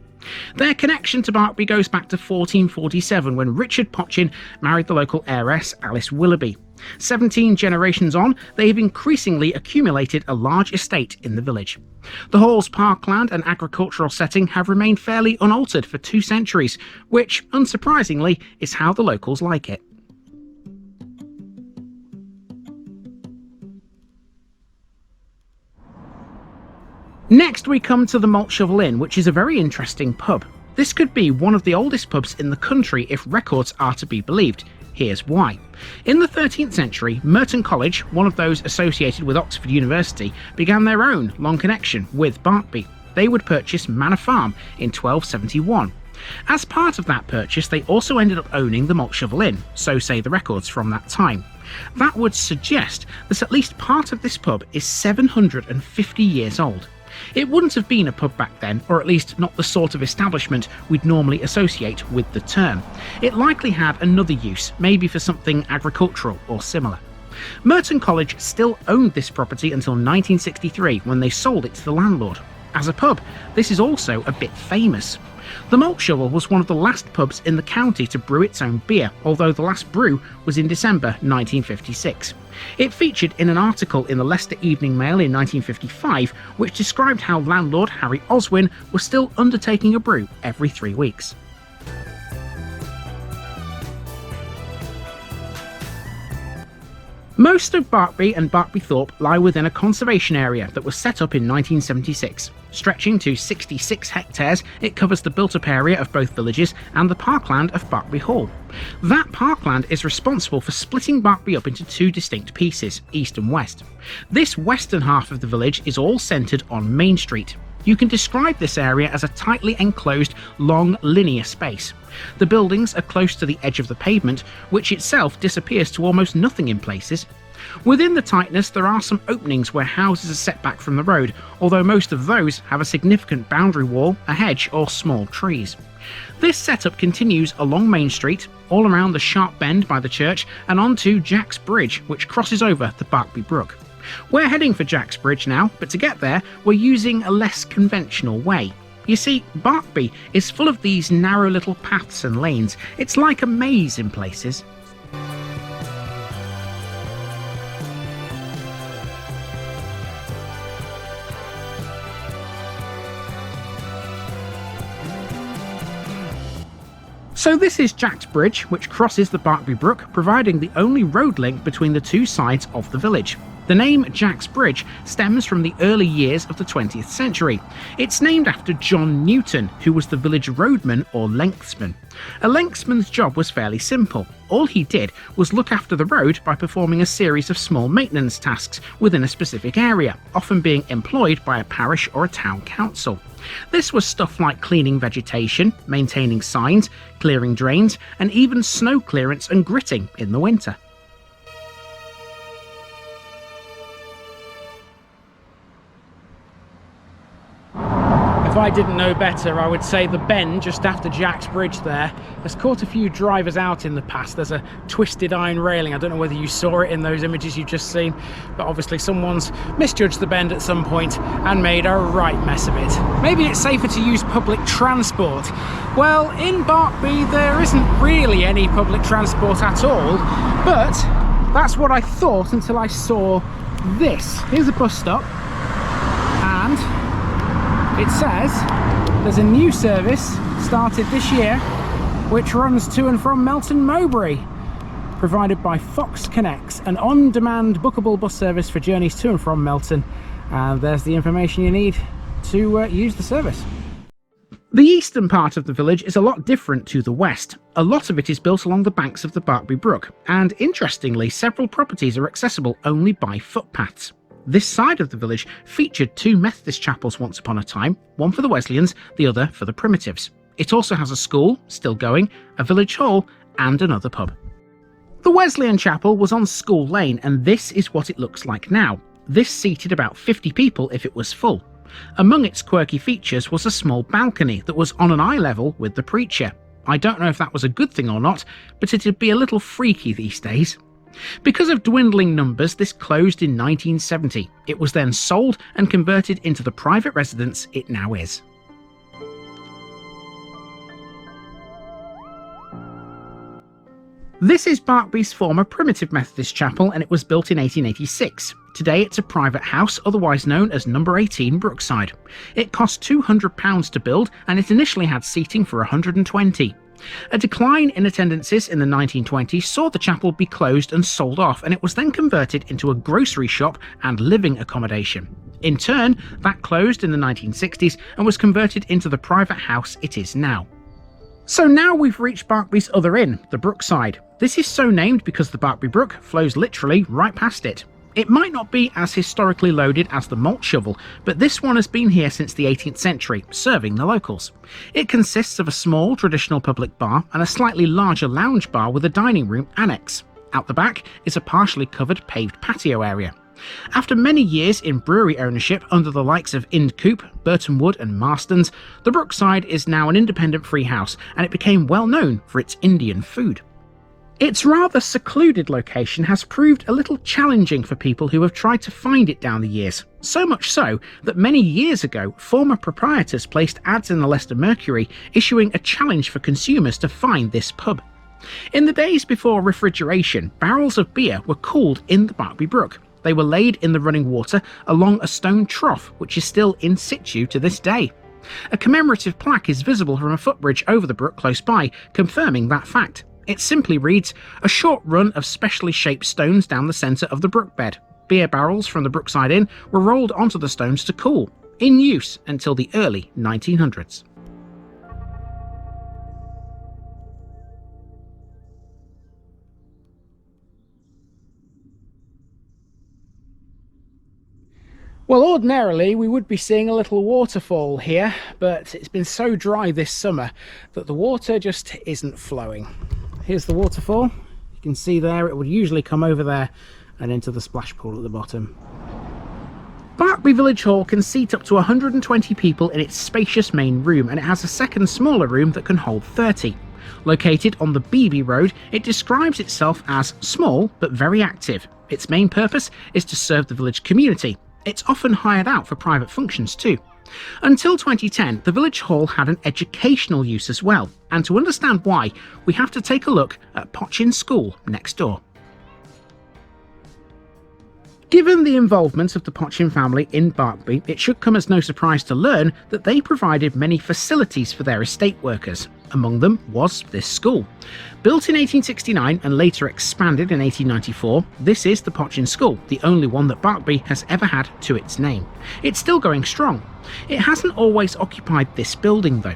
Their connection to Barkby goes back to 1447, when Richard Potchin married the local heiress Alice Willoughby. 17 generations on, they have increasingly accumulated a large estate in the village. The hall's parkland and agricultural setting have remained fairly unaltered for 2 centuries, which, unsurprisingly, is how the locals like it. Next we come to the Malt Shovel Inn, which is a very interesting pub. This could be one of the oldest pubs in the country if records are to be believed. Here's why. In the 13th century, Merton College, one of those associated with Oxford University, began their own long connection with Barkby. They would purchase Manor Farm in 1271. As part of that purchase, they also ended up owning the Malt Shovel Inn, so say the records from that time. That would suggest that at least part of this pub is 750 years old. It wouldn't have been a pub back then, or at least not the sort of establishment we'd normally associate with the term. It likely had another use, maybe for something agricultural or similar. Merton College still owned this property until 1963, when they sold it to the landlord. As a pub, this is also a bit famous. The Malt Shovel was one of the last pubs in the county to brew its own beer, although the last brew was in December 1956. It featured in an article in the Leicester Evening Mail in 1955, which described how landlord Harry Oswin was still undertaking a brew every 3 weeks. Most of Barkby and Barkby Thorpe lie within a conservation area that was set up in 1976. Stretching to 66 hectares, it covers the built-up area of both villages and the parkland of Barkby Hall. That parkland is responsible for splitting Barkby up into 2 distinct pieces, east and west. This western half of the village is all centred on Main Street. You can describe this area as a tightly enclosed, long, linear space. The buildings are close to the edge of the pavement, which itself disappears to almost nothing in places. Within the tightness, there are some openings where houses are set back from the road, although most of those have a significant boundary wall, a hedge, or small trees. This setup continues along Main Street, all around the sharp bend by the church, and onto Jack's Bridge, which crosses over the Barkby Brook. We're heading for Jack's Bridge now, but to get there, we're using a less conventional way. You see, Barkby is full of these narrow little paths and lanes. It's like a maze in places. So this is Jack's Bridge, which crosses the Barkby Brook, providing the only road link between the two sides of the village. The name Jack's Bridge stems from the early years of the 20th century. It's named after John Newton, who was the village roadman or lengthsman. A lengthsman's job was fairly simple. All he did was look after the road by performing a series of small maintenance tasks within a specific area, often being employed by a parish or a town council. This was stuff like cleaning vegetation, maintaining signs, clearing drains, and even snow clearance and gritting in the winter. If I didn't know better, I would say the bend just after Jack's Bridge there has caught a few drivers out in the past. There's a twisted iron railing. I don't know whether you saw it in those images you've just seen, but obviously someone's misjudged the bend at some point and made a right mess of it. Maybe it's safer to use public transport. Well, in Barkby there isn't really any public transport at all, but that's what I thought until I saw this. Here's a bus stop, and it says there's a new service started this year which runs to and from Melton Mowbray, provided by Fox Connects, an on-demand bookable bus service for journeys to and from Melton. And there's the information you need to use the service. The eastern part of the village is a lot different to the west. A lot of it is built along the banks of the Barkby Brook, and interestingly, several properties are accessible only by footpaths. This side of the village featured two Methodist chapels once upon a time, one for the Wesleyans, the other for the Primitives. It also has a school, still going, a village hall, and another pub. The Wesleyan chapel was on School Lane, and this is what it looks like now. This seated about 50 people if it was full. Among its quirky features was a small balcony that was on an eye level with the preacher. I don't know if that was a good thing or not, but it'd be a little freaky these days. Because of dwindling numbers, this closed in 1970. It was then sold and converted into the private residence it now is. This is Barkby's former Primitive Methodist Chapel, and it was built in 1886. Today it's a private house, otherwise known as Number 18 Brookside. It cost £200 to build, and it initially had seating for 120. A decline in attendances in the 1920s saw the chapel be closed and sold off, and it was then converted into a grocery shop and living accommodation. In turn, that closed in the 1960s and was converted into the private house it is now. So now we've reached Barkby's other inn, the Brookside. This is so named because the Barkby Brook flows literally right past it. It might not be as historically loaded as the malt shovel, but this one has been here since the 18th century, serving the locals. It consists of a small traditional public bar and a slightly larger lounge bar with a dining room annex. Out the back is a partially covered paved patio area. After many years in brewery ownership under the likes of Incoop, Burton Wood and Marston's, the Brookside is now an independent free house, and it became well known for its Indian food. Its rather secluded location has proved a little challenging for people who have tried to find it down the years. So much so that many years ago, former proprietors placed ads in the Leicester Mercury issuing a challenge for consumers to find this pub. In the days before refrigeration, barrels of beer were cooled in the Barkby Brook. They were laid in the running water along a stone trough, which is still in situ to this day. A commemorative plaque is visible from a footbridge over the brook close by, confirming that fact. It simply reads, "A short run of specially shaped stones down the centre of the brook bed. Beer barrels from the Brookside Inn were rolled onto the stones to cool. In use until the early 1900s. Well, ordinarily we would be seeing a little waterfall here, but it's been so dry this summer that the water just isn't flowing. Here's the waterfall. You can see there it would usually come over there and into the splash pool at the bottom. Barkby Village Hall can seat up to 120 people in its spacious main room, and it has a second smaller room that can hold 30. Located on the Beeby Road, it describes itself as small but very active. Its main purpose is to serve the village community. It's often hired out for private functions too. Until 2010, the village hall had an educational use as well, and to understand why, we have to take a look at Potchin School next door. Given the involvement of the Potchin family in Barkby, it should come as no surprise to learn that they provided many facilities for their estate workers. Among them was this school. Built in 1869 and later expanded in 1894, this is the Potchin School, the only one that Barkby has ever had to its name. It's still going strong. It hasn't always occupied this building though.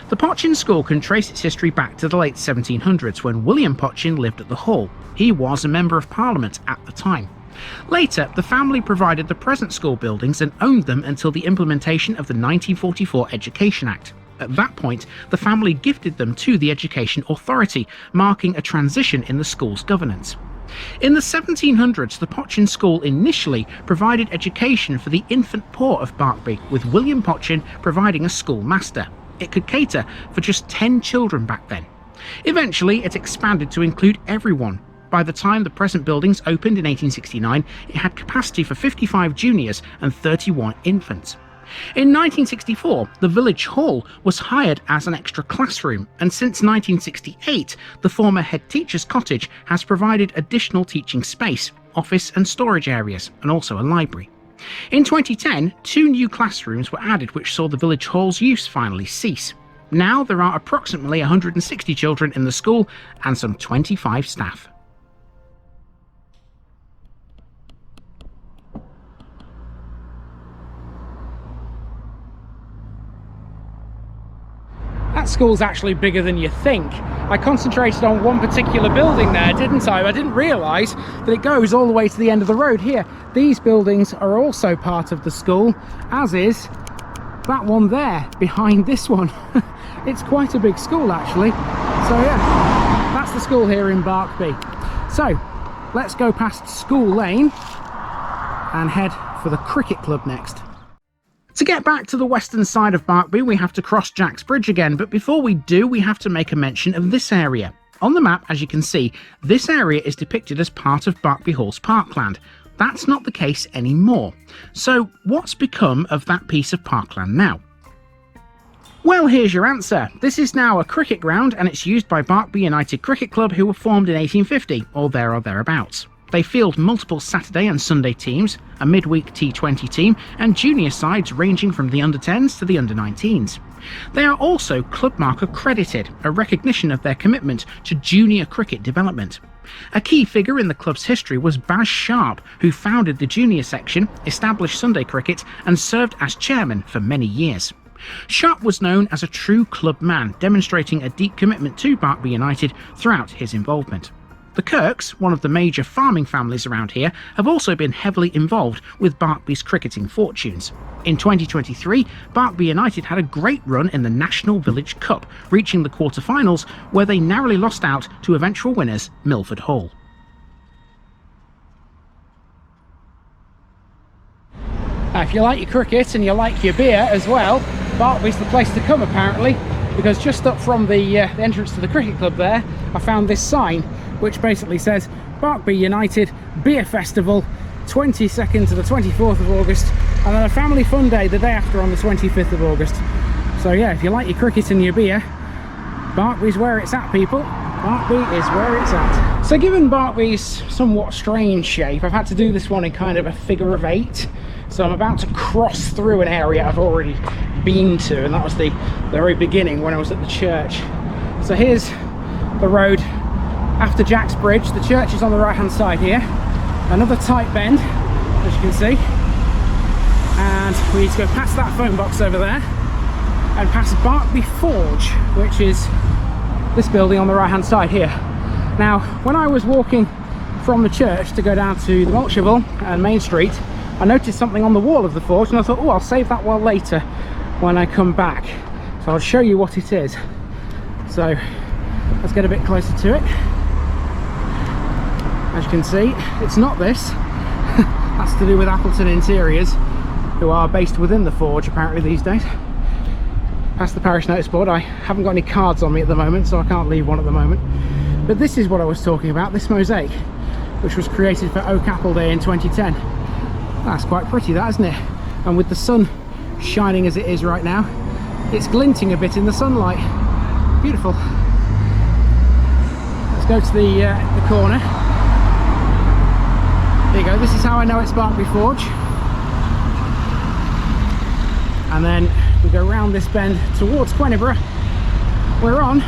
The Potchin School can trace its history back to the late 1700s when William Potchin lived at the hall. He was a Member of Parliament at the time. Later, the family provided the present school buildings and owned them until the implementation of the 1944 Education Act. At that point, the family gifted them to the Education Authority, marking a transition in the school's governance. In the 1700s, the Potchin School initially provided education for the infant poor of Barkby, with William Potchin providing a schoolmaster. It could cater for just 10 children back then. Eventually, it expanded to include everyone. By the time the present buildings opened in 1869, it had capacity for 55 juniors and 31 infants. In 1964, the village hall was hired as an extra classroom, and since 1968, the former head teacher's cottage has provided additional teaching space, office and storage areas, and also a library. In 2010, 2 new classrooms were added, which saw the village hall's use finally cease. Now there are approximately 160 children in the school and some 25 staff. That school's actually bigger than you think. I concentrated on one particular building there, didn't I? I didn't realise that it goes all the way to the end of the road here. These buildings are also part of the school, as is that one there behind this one. It's quite a big school actually. So yeah, that's the school here in Barkby. So let's go past School Lane and head for the cricket club next. To get back to the western side of Barkby, we have to cross Jack's Bridge again, but before we do, we have to make a mention of this area. On the map, as you can see, this area is depicted as part of Barkby Hall's parkland. That's not the case anymore. So what's become of that piece of parkland now? Well, here's your answer. This is now a cricket ground and it's used by Barkby United Cricket Club, who were formed in 1850, or there or thereabouts. They field multiple Saturday and Sunday teams, a midweek T20 team, and junior sides ranging from the under-10s to the under-19s. They are also Club Mark accredited, a recognition of their commitment to junior cricket development. A key figure in the club's history was Baz Sharp, who founded the junior section, established Sunday cricket, and served as chairman for many years. Sharp was known as a true club man, demonstrating a deep commitment to Barkby United throughout his involvement. The Kirks, one of the major farming families around here, have also been heavily involved with Barkby's cricketing fortunes. In 2023, Barkby United had a great run in the National Village Cup, reaching the quarter-finals, where they narrowly lost out to eventual winners Milford Hall. Now, if you like your cricket and you like your beer as well, Barkby's the place to come apparently, because just up from the entrance to the cricket club there, I found this sign which basically says Barkby United Beer Festival 22nd to the 24th of August, and then a family fun day the day after on the 25th of August. So yeah, if you like your cricket and your beer, Barkby's where it's at, people. Barkby is where it's at. So given Barkby's somewhat strange shape, I've had to do this one in kind of a figure of 8. So I'm about to cross through an area I've already been to, and that was the very beginning when I was at the church. So here's the road after Jack's Bridge. The church is on the right hand side here. Another tight bend, as you can see. And we need to go past that phone box over there and past Barkby Forge, which is this building on the right hand side here. Now, when I was walking from the church to go down to the Mulcherville and Main Street, I noticed something on the wall of the forge and I thought, oh, I'll save that one later when I come back. So I'll show you what it is. So let's get a bit closer to it. As you can see, it's not this. That's to do with Appleton Interiors, who are based within the forge apparently these days. Past the parish notice board. I haven't got any cards on me at the moment, so I can't leave one at the moment. But this is what I was talking about, this mosaic, which was created for Oak Apple Day in 2010. That's quite pretty, that, isn't it? And with the sun shining as it is right now, it's glinting a bit in the sunlight. Beautiful. Let's go to the corner. There you go, this is how I know it's Barkby Forge. And then we go round this bend towards Queniborough. We're on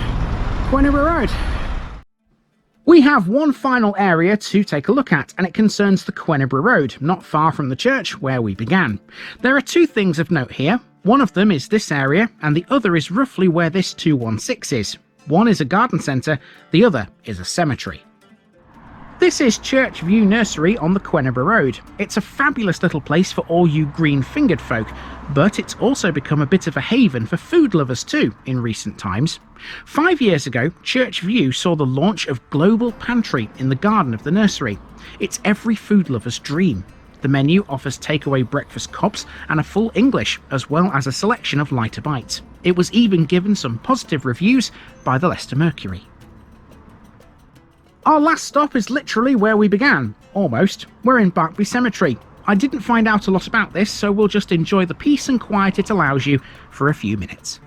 Queniborough Road. We have one final area to take a look at, and it concerns the Queniborough Road, not far from the church where we began. There are two things of note here. One of them is this area, and the other is roughly where this 216 is. One is a garden centre, the other is a cemetery. This is Church View Nursery on the Queniborough Road. It's a fabulous little place for all you green-fingered folk, but it's also become a bit of a haven for food lovers too in recent times. 5 years ago, Church View saw the launch of Global Pantry in the garden of the nursery. It's every food lover's dream. The menu offers takeaway breakfast cobs and a full English, as well as a selection of lighter bites. It was even given some positive reviews by the Leicester Mercury. Our last stop is literally where we began, almost. We're in Barkby Cemetery. I didn't find out a lot about this, so we'll just enjoy the peace and quiet it allows you for a few minutes.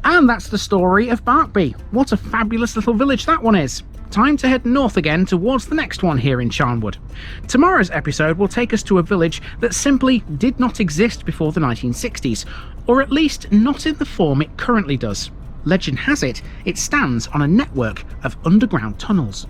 And that's the story of Barkby. What a fabulous little village that one is. Time to head north again towards the next one here in Charnwood. Tomorrow's episode will take us to a village that simply did not exist before the 1960s, or at least not in the form it currently does. Legend has it, it stands on a network of underground tunnels.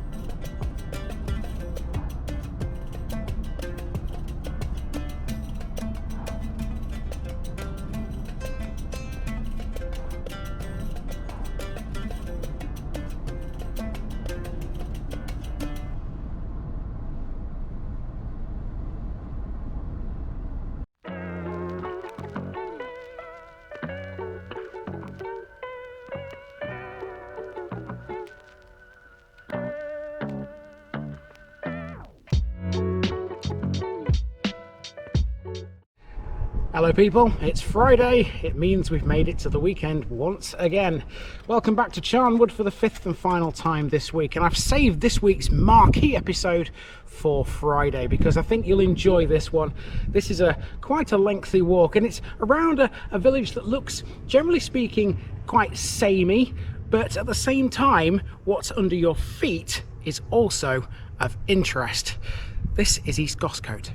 Hello people, it's Friday. It means we've made it to the weekend once again. Welcome back to Charnwood for the fifth and final time this week, and I've saved this week's marquee episode for Friday because I think you'll enjoy this one. This is quite a lengthy walk, and it's around a village that looks, generally speaking, quite samey, but at the same time what's under your feet is also of interest. This is East Goscote.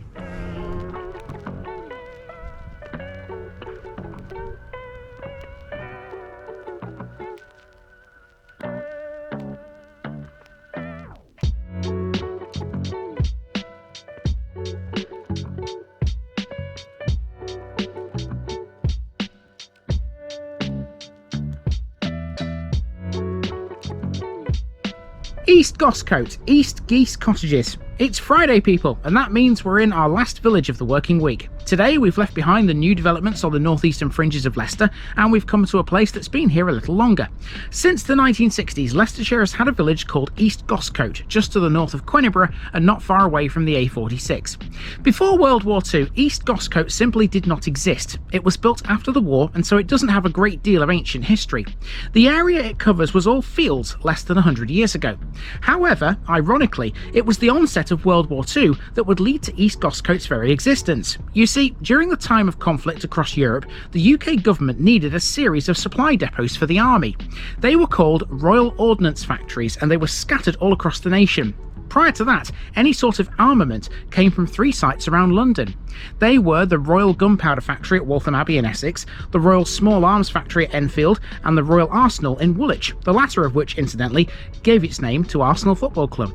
East Goscote, East Geese Cottages. It's Friday people, and that means we're in our last village of the working week. Today we've left behind the new developments on the northeastern fringes of Leicester, and we've come to a place that's been here a little longer. Since the 1960s, Leicestershire has had a village called East Goscote, just to the north of Queniborough and not far away from the A46. Before World War II, East Goscote simply did not exist. It was built after the war, and so it doesn't have a great deal of ancient history. The area it covers was all fields less than 100 years ago. However, ironically, it was the onset of World War II that would lead to East Goscote's very existence. You see, during the time of conflict across Europe, the UK government needed a series of supply depots for the army. They were called Royal Ordnance Factories, and they were scattered all across the nation. Prior to that, any sort of armament came from 3 sites around London. They were the Royal Gunpowder Factory at Waltham Abbey in Essex, the Royal Small Arms Factory at Enfield, and the Royal Arsenal in Woolwich, the latter of which, incidentally, gave its name to Arsenal Football Club.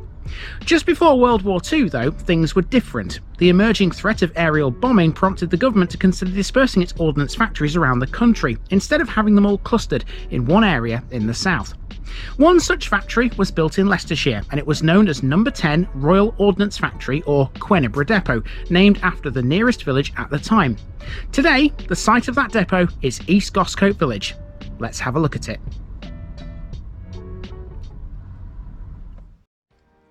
Just before World War II, though, things were different. The emerging threat of aerial bombing prompted the government to consider dispersing its ordnance factories around the country, instead of having them all clustered in one area in the south. One such factory was built in Leicestershire, and it was known as No. 10 Royal Ordnance Factory, or Queniborough Depot, named after the nearest village at the time. Today, the site of that depot is East Goscote Village. Let's have a look at it.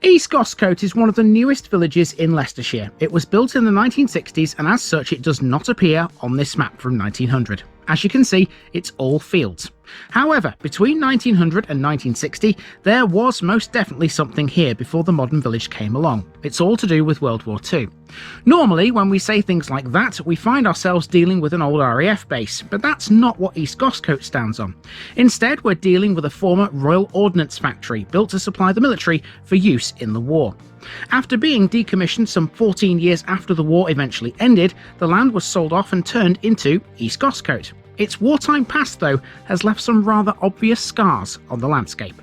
East Goscote is one of the newest villages in Leicestershire. It was built in the 1960s, and as such it does not appear on this map from 1900. As you can see, it's all fields. However, between 1900 and 1960, there was most definitely something here before the modern village came along. It's all to do with World War II. Normally, when we say things like that, we find ourselves dealing with an old RAF base, but that's not what East Goscote stands on. Instead, we're dealing with a former Royal Ordnance Factory built to supply the military for use in the war. After being decommissioned some 14 years after the war eventually ended, the land was sold off and turned into East Goscote. Its wartime past, though, has left some rather obvious scars on the landscape.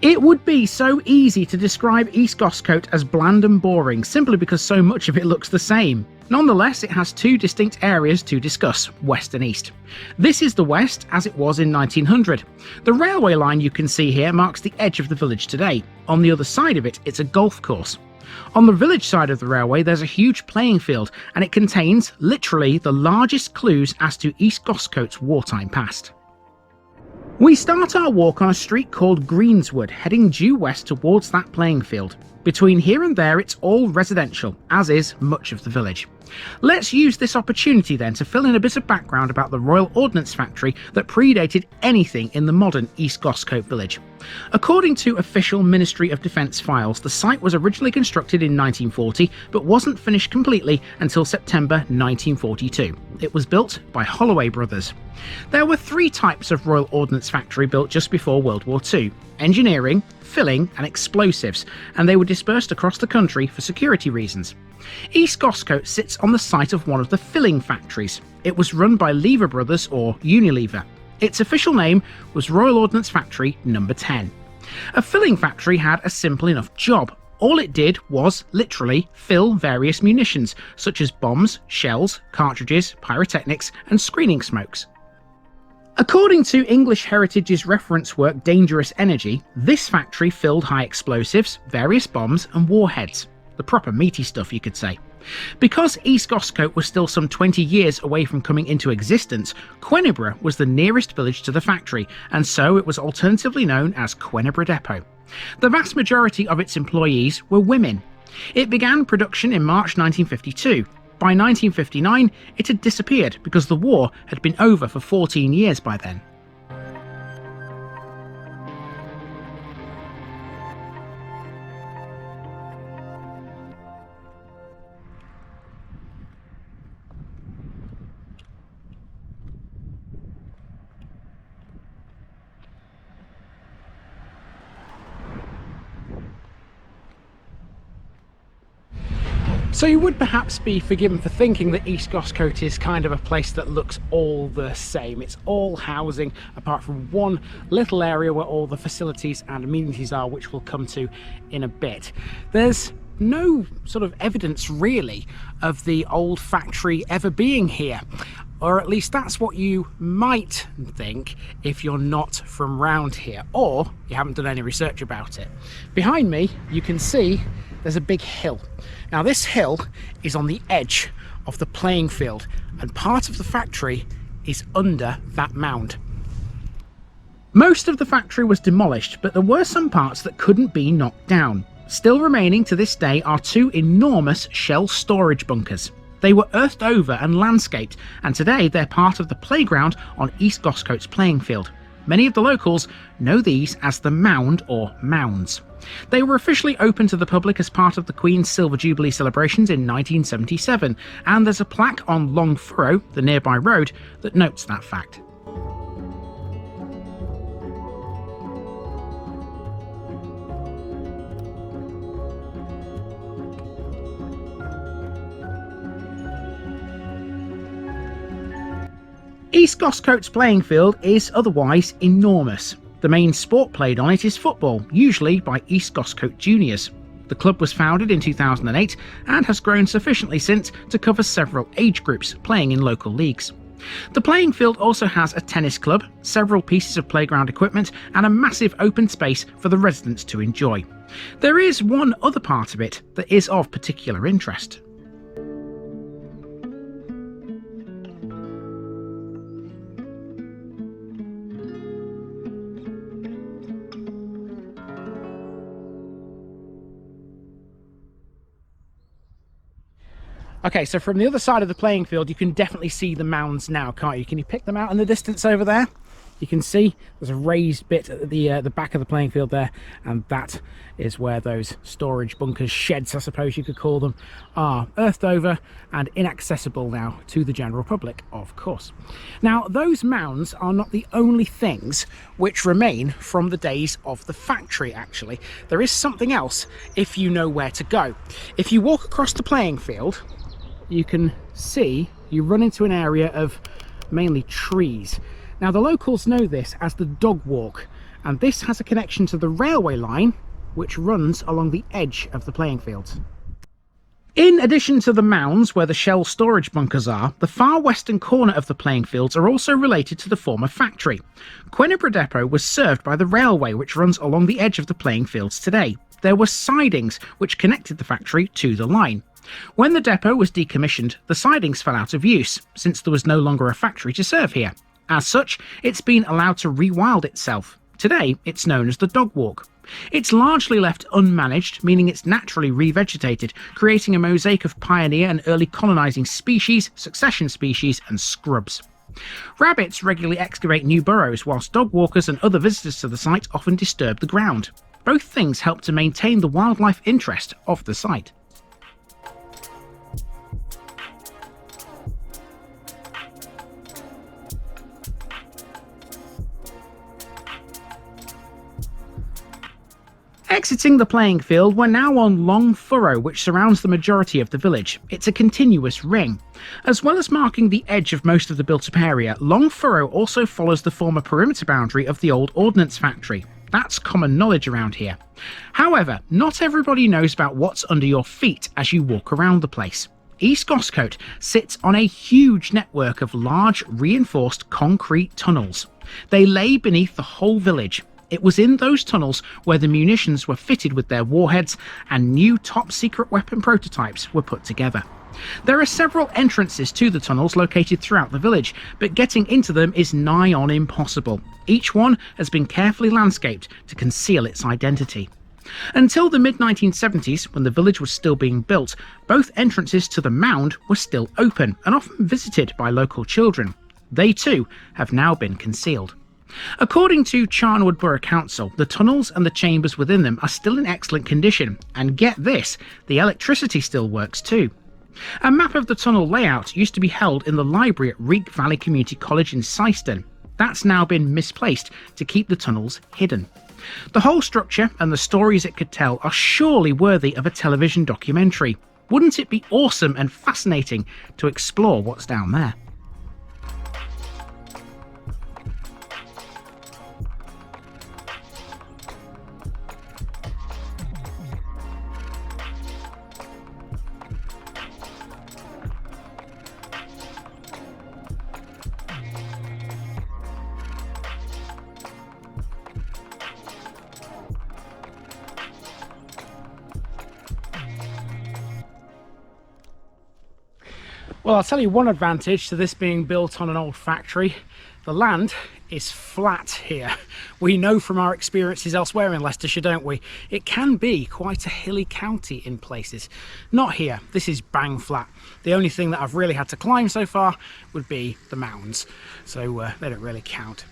It would be so easy to describe East Goscote as bland and boring simply because so much of it looks the same. Nonetheless, it has 2 distinct areas to discuss, west and east. This is the west as it was in 1900. The railway line you can see here marks the edge of the village today. On the other side of it, it's a golf course. On the village side of the railway, there's a huge playing field, and it contains literally the largest clues as to East Goscote's wartime past. We start our walk on a street called Greenswood, heading due west towards that playing field. Between here and there, it's all residential, as is much of the village. Let's use this opportunity then to fill in a bit of background about the Royal Ordnance Factory that predated anything in the modern East Goscote village. According to official Ministry of Defence files, the site was originally constructed in 1940 but wasn't finished completely until September 1942. It was built by Holloway Brothers. There were 3 types of Royal Ordnance Factory built just before World War II: engineering, filling and explosives, and they were dispersed across the country for security reasons. East Goscote sits on the site of one of the filling factories. It was run by Lever Brothers, or Unilever. Its official name was Royal Ordnance Factory No. 10. A filling factory had a simple enough job. All it did was, literally, fill various munitions, such as bombs, shells, cartridges, pyrotechnics and screening smokes. According to English Heritage's reference work Dangerous Energy, this factory filled high explosives, various bombs and warheads. The proper meaty stuff, you could say. Because East Goscote was still some 20 years away from coming into existence, Queniborough was the nearest village to the factory, and so it was alternatively known as Queniborough Depot. The vast majority of its employees were women. It began production in March 1952. By 1959, it had disappeared because the war had been over for 14 years by then. So you would perhaps be forgiven for thinking that East Goscote is kind of a place that looks all the same. It's all housing, apart from one little area where all the facilities and amenities are, which we'll come to in a bit. There's no sort of evidence really of the old factory ever being here, or at least that's what you might think if you're not from round here, or you haven't done any research about it. Behind me you can see there's a big hill. Now this hill is on the edge of the playing field, and part of the factory is under that mound. Most of the factory was demolished, but there were some parts that couldn't be knocked down. Still remaining to this day are two enormous shell storage bunkers. They were earthed over and landscaped, and today they're part of the playground on East Goscote's playing field. Many of the locals know these as the Mound or Mounds. They were officially opened to the public as part of the Queen's Silver Jubilee celebrations in 1977, and there's a plaque on Long Furrow, the nearby road, that notes that fact. East Goscote's playing field is otherwise enormous. The main sport played on it is football, usually by East Goscote Juniors. The club was founded in 2008 and has grown sufficiently since to cover several age groups, playing in local leagues. The playing field also has a tennis club, several pieces of playground equipment, and a massive open space for the residents to enjoy. There is one other part of it that is of particular interest. Okay, so from the other side of the playing field, you can definitely see the mounds now, can't you? Can you pick them out in the distance over there? You can see there's a raised bit at the back of the playing field there, and that is where those storage bunkers, sheds I suppose you could call them, are earthed over and inaccessible now to the general public, of course. Now, those mounds are not the only things which remain from the days of the factory, actually. There is something else if you know where to go. If you walk across the playing field, you can see you run into an area of mainly trees. Now, the locals know this as the dog walk, and this has a connection to the railway line which runs along the edge of the playing fields. In addition to the mounds where the shell storage bunkers are, the far western corner of the playing fields are also related to the former factory. Queniborough Depot was served by the railway which runs along the edge of the playing fields today. There were sidings which connected the factory to the line. When the depot was decommissioned, the sidings fell out of use, since there was no longer a factory to serve here. As such, it's been allowed to rewild itself. Today, it's known as the dog walk. It's largely left unmanaged, meaning it's naturally revegetated, creating a mosaic of pioneer and early colonising species, succession species, and scrubs. Rabbits regularly excavate new burrows, whilst dog walkers and other visitors to the site often disturb the ground. Both things help to maintain the wildlife interest of the site. Exiting the playing field, we're now on Long Furrow, which surrounds the majority of the village. It's a continuous ring. As well as marking the edge of most of the built-up area, Long Furrow also follows the former perimeter boundary of the old ordnance factory. That's common knowledge around here. However, not everybody knows about what's under your feet as you walk around the place. East Goscote sits on a huge network of large reinforced concrete tunnels. They lay beneath the whole village. It was in those tunnels where the munitions were fitted with their warheads and new top-secret weapon prototypes were put together. There are several entrances to the tunnels located throughout the village, but getting into them is nigh on impossible. Each one has been carefully landscaped to conceal its identity. Until the mid-1970s, when the village was still being built, both entrances to the mound were still open and often visited by local children. They too have now been concealed. According to Charnwood Borough Council, the tunnels and the chambers within them are still in excellent condition, and get this, the electricity still works too. A map of the tunnel layout used to be held in the library at Reek Valley Community College in Syston. That's now been misplaced to keep the tunnels hidden. The whole structure and the stories it could tell are surely worthy of a television documentary. Wouldn't it be awesome and fascinating to explore what's down there? Well, I'll tell you one advantage to this being built on an old factory. The land is flat here. We know from our experiences elsewhere in Leicestershire, don't we? It can be quite a hilly county in places. Not here. This is bang flat. The only thing that I've really had to climb so far would be the mounds. So they don't really count.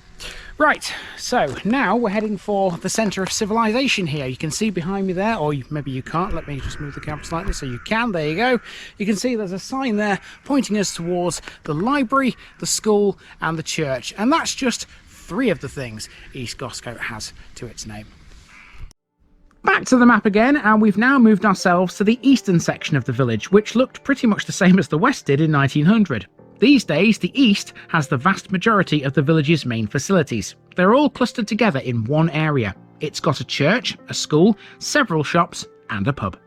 Right, so now we're heading for the centre of civilization here. You can see behind me there, or maybe you can't. Let me just move the camera slightly so you can. There you go. You can see there's a sign there pointing us towards the library, the school and the church. And that's just 3 of the things East Goscote has to its name. Back to the map again, and we've now moved ourselves to the eastern section of the village, which looked pretty much the same as the west did in 1900. These days, the east has the vast majority of the village's main facilities. They're all clustered together in one area. It's got a church, a school, several shops, and a pub.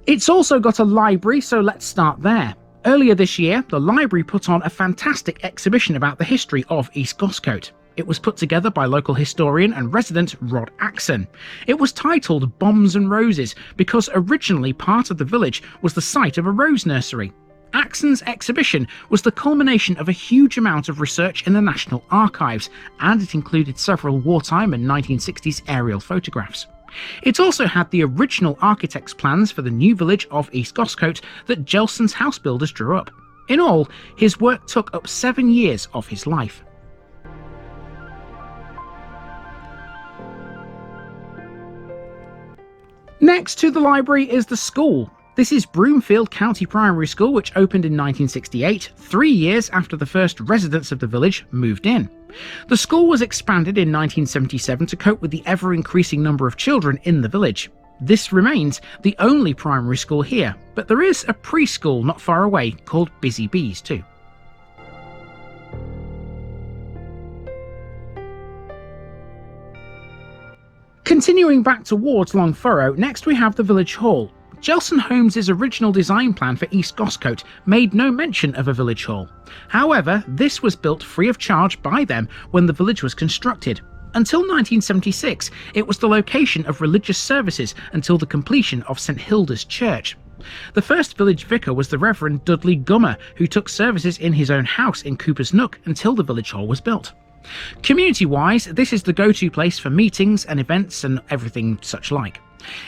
It's also got a library, so let's start there. Earlier this year, the library put on a fantastic exhibition about the history of East Goscote. It was put together by local historian and resident Rod Axon. It was titled Bombs and Roses because originally part of the village was the site of a rose nursery. Axon's exhibition was the culmination of a huge amount of research in the National Archives, and it included several wartime and 1960s aerial photographs. It also had the original architect's plans for the new village of East Goscote that Jelson's house builders drew up. In all, his work took up 7 years of his life. Next to the library is the school. This is Broomfield County Primary School, which opened in 1968, 3 years after the first residents of the village moved in. The school was expanded in 1977 to cope with the ever-increasing number of children in the village. This remains the only primary school here, but there is a preschool not far away called Busy Bees too. Continuing back towards Longfurrow, next we have the village hall. Jelson Holmes's original design plan for East Goscote made no mention of a village hall. However, this was built free of charge by them when the village was constructed. Until 1976, it was the location of religious services until the completion of St Hilda's Church. The first village vicar was the Reverend Dudley Gummer, who took services in his own house in Cooper's Nook until the village hall was built. Community-wise, this is the go-to place for meetings and events and everything such like.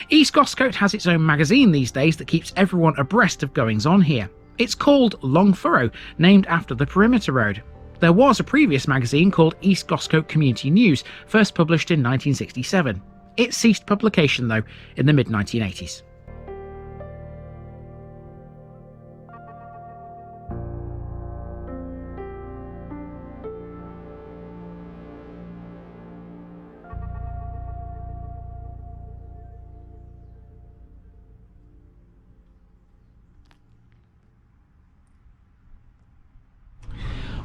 East Goscote has its own magazine these days that keeps everyone abreast of goings-on here. It's called Longfurrow, named after the perimeter road. There was a previous magazine called East Goscote Community News, first published in 1967. It ceased publication though in the mid-1980s.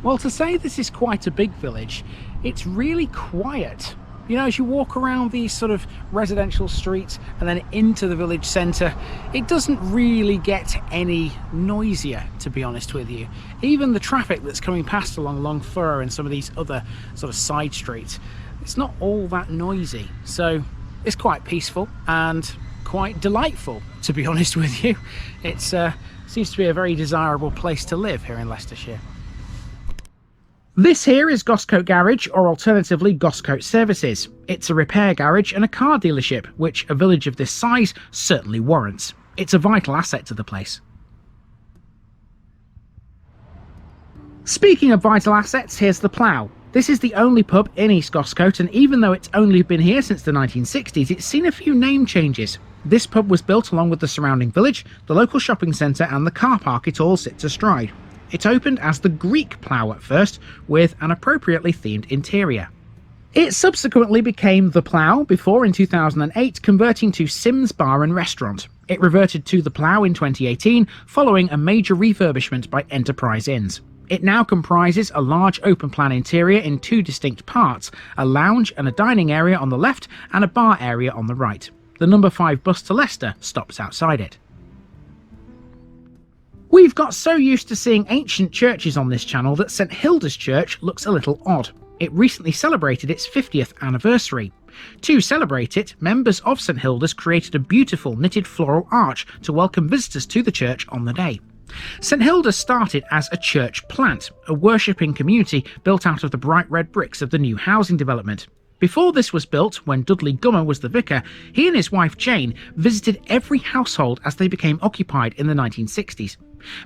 Well, to say this is quite a big village, it's really quiet. You know, as you walk around these sort of residential streets and then into the village centre, it doesn't really get any noisier, to be honest with you. Even the traffic that's coming past along Longfurrow and some of these other sort of side streets, it's not all that noisy. So it's quite peaceful and quite delightful, to be honest with you. It seems to be a very desirable place to live here in Leicestershire. This here is Goscote Garage, or alternatively Goscote Services. It's a repair garage and a car dealership, which a village of this size certainly warrants. It's a vital asset to the place. Speaking of vital assets, here's the Plough. This is the only pub in East Goscote, and even though it's only been here since the 1960s, it's seen a few name changes. This pub was built along with the surrounding village, the local shopping centre and the car park it all sits astride. It opened as the Greek Plough at first, with an appropriately themed interior. It subsequently became the Plough before in 2008 converting to Sims Bar and Restaurant. It reverted to the Plough in 2018 following a major refurbishment by Enterprise Inns. It now comprises a large open plan interior in 2 distinct parts, a lounge and a dining area on the left and a bar area on the right. The number 5 bus to Leicester stops outside it. We've got so used to seeing ancient churches on this channel that St Hilda's Church looks a little odd. It recently celebrated its 50th anniversary. To celebrate it, members of St Hilda's created a beautiful knitted floral arch to welcome visitors to the church on the day. St Hilda's started as a church plant, a worshipping community built out of the bright red bricks of the new housing development. Before this was built, when Dudley Gummer was the vicar, he and his wife Jane visited every household as they became occupied in the 1960s.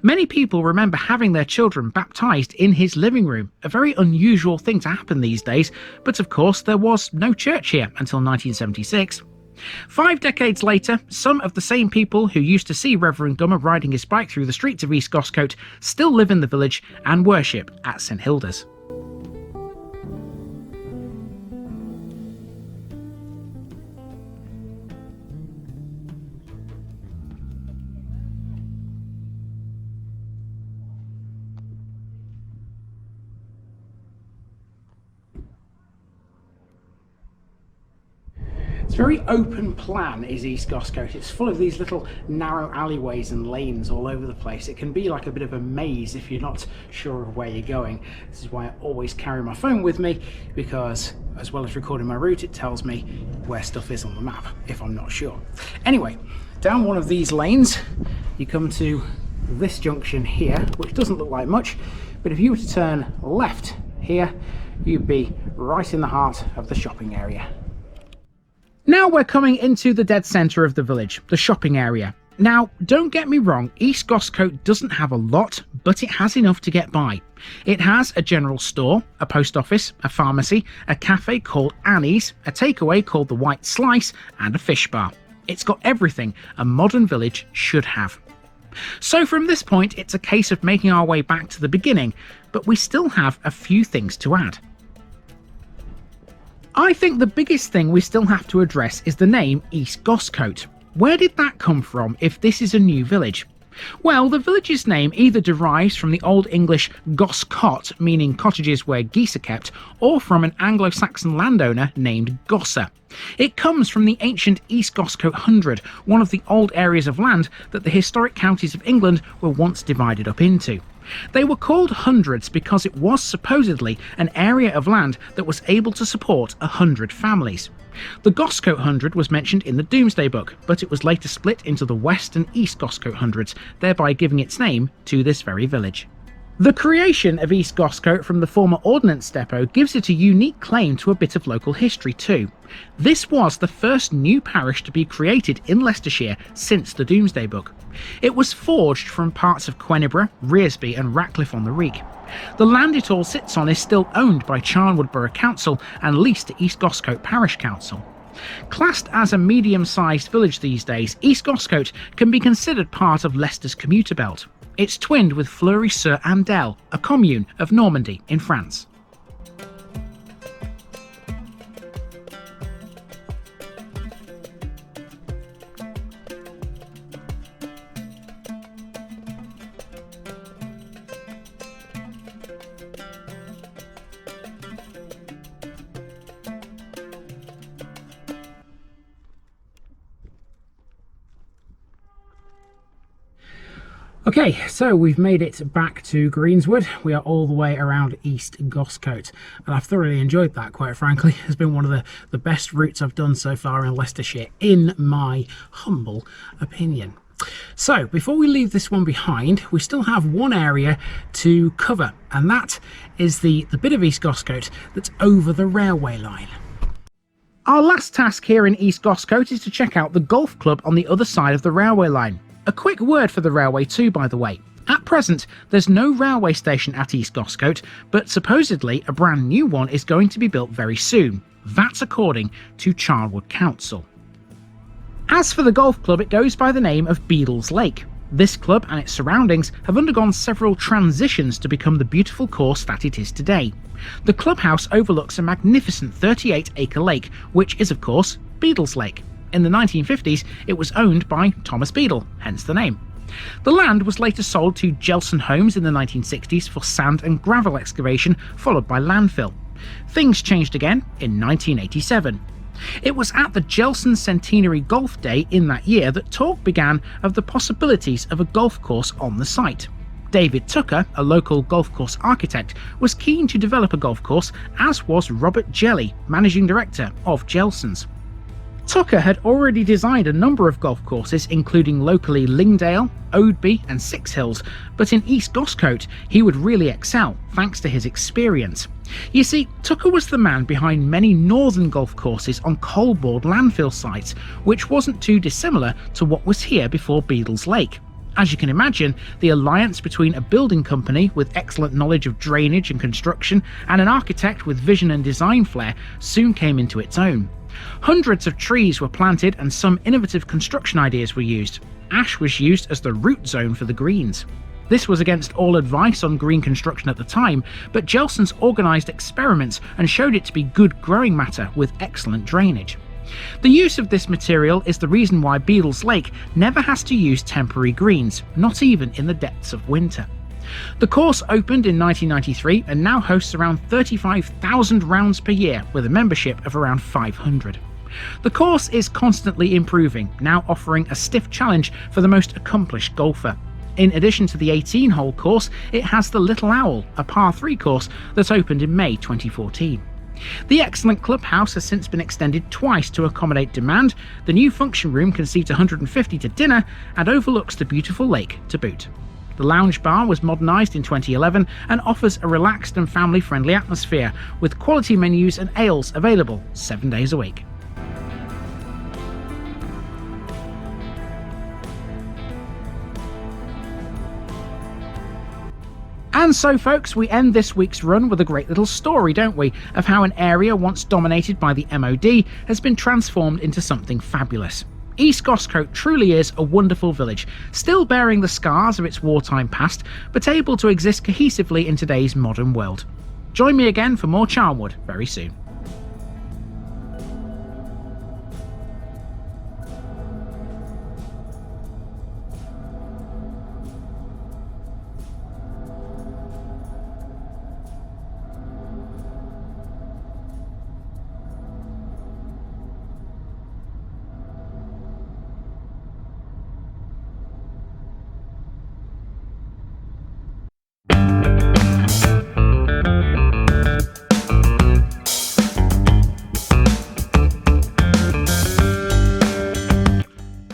Many people remember having their children baptised in his living room, a very unusual thing to happen these days, but of course there was no church here until 1976. 5 decades later, some of the same people who used to see Reverend Gummer riding his bike through the streets of East Goscote still live in the village and worship at St Hilda's. It's a very open plan is East Goscote. It's full of these little narrow alleyways and lanes all over the place. It can be like a bit of a maze if you're not sure of where you're going. This is why I always carry my phone with me, because as well as recording my route, it tells me where stuff is on the map if I'm not sure. Anyway, down one of these lanes you come to this junction here, which doesn't look like much, but if you were to turn left here, you'd be right in the heart of the shopping area. Now we're coming into the dead centre of the village, the shopping area. Now, don't get me wrong, East Goscote doesn't have a lot, but it has enough to get by. It has a general store, a post office, a pharmacy, a cafe called Annie's, a takeaway called the White Slice, and a fish bar. It's got everything a modern village should have. So from this point, it's a case of making our way back to the beginning, but we still have a few things to add. I think the biggest thing we still have to address is the name East Goscote. Where did that come from if this is a new village? Well, the village's name either derives from the Old English Goscote, meaning cottages where geese are kept, or from an Anglo-Saxon landowner named Gosser. It comes from the ancient East Goscote Hundred, one of the old areas of land that the historic counties of England were once divided up into. They were called hundreds because it was supposedly an area of land that was able to support 100 families. The Goscote Hundred was mentioned in the Domesday Book, but it was later split into the West and East Goscote Hundreds, thereby giving its name to this very village. The creation of East Goscote from the former Ordnance Depot gives it a unique claim to a bit of local history too. This was the first new parish to be created in Leicestershire since the Domesday Book. It was forged from parts of Queniborough, Rearsby and Ratcliffe on the Reek. The land it all sits on is still owned by Charnwood Borough Council and leased to East Goscote Parish Council. Classed as a medium-sized village these days, East Goscote can be considered part of Leicester's commuter belt. It's twinned with Fleury-sur-Andelle, a commune of Normandy in France. Okay, so we've made it back to Greenswood. We are all the way around East Goscote, and I've thoroughly enjoyed that, quite frankly. It's been one of the best routes I've done so far in Leicestershire, in my humble opinion. So, before we leave this one behind, we still have one area to cover, and that is the bit of East Goscote that's over the railway line. Our last task here in East Goscote is to check out the golf club on the other side of the railway line. A quick word for the railway too, by the way. At present, there's no railway station at East Goscote, but supposedly a brand new one is going to be built very soon. That's according to Charnwood Council. As for the golf club, it goes by the name of Beadle's Lake. This club and its surroundings have undergone several transitions to become the beautiful course that it is today. The clubhouse overlooks a magnificent 38-acre lake, which is of course Beadle's Lake. In the 1950s, it was owned by Thomas Beadle, hence the name. The land was later sold to Gelson Homes in the 1960s for sand and gravel excavation, followed by landfill. Things changed again in 1987. It was at the Gelson Centenary Golf Day in that year that talk began of the possibilities of a golf course on the site. David Tucker, a local golf course architect, was keen to develop a golf course, as was Robert Jelly, managing director of Gelson's. Tucker had already designed a number of golf courses, including locally Lingdale, Oadby and Six Hills, but in East Goscote he would really excel thanks to his experience. You see, Tucker was the man behind many northern golf courses on coalboard landfill sites, which wasn't too dissimilar to what was here before Beadle's Lake. As you can imagine, the alliance between a building company with excellent knowledge of drainage and construction and an architect with vision and design flair soon came into its own. Hundreds of trees were planted and some innovative construction ideas were used. Ash was used as the root zone for the greens. This was against all advice on green construction at the time, but Jelsons organised experiments and showed it to be good growing matter with excellent drainage. The use of this material is the reason why Beadle's Lake never has to use temporary greens, not even in the depths of winter. The course opened in 1993 and now hosts around 35,000 rounds per year with a membership of around 500. The course is constantly improving, now offering a stiff challenge for the most accomplished golfer. In addition to the 18-hole course, it has the Little Owl, a par 3 course that opened in May 2014. The excellent clubhouse has since been extended twice to accommodate demand. The new function room can seat 150 to dinner and overlooks the beautiful lake to boot. The lounge bar was modernised in 2011 and offers a relaxed and family-friendly atmosphere, with quality menus and ales available 7 days a week. And so folks, we end this week's run with a great little story, don't we, of how an area once dominated by the MOD has been transformed into something fabulous. East Goscote truly is a wonderful village, still bearing the scars of its wartime past, but able to exist cohesively in today's modern world. Join me again for more Charnwood very soon.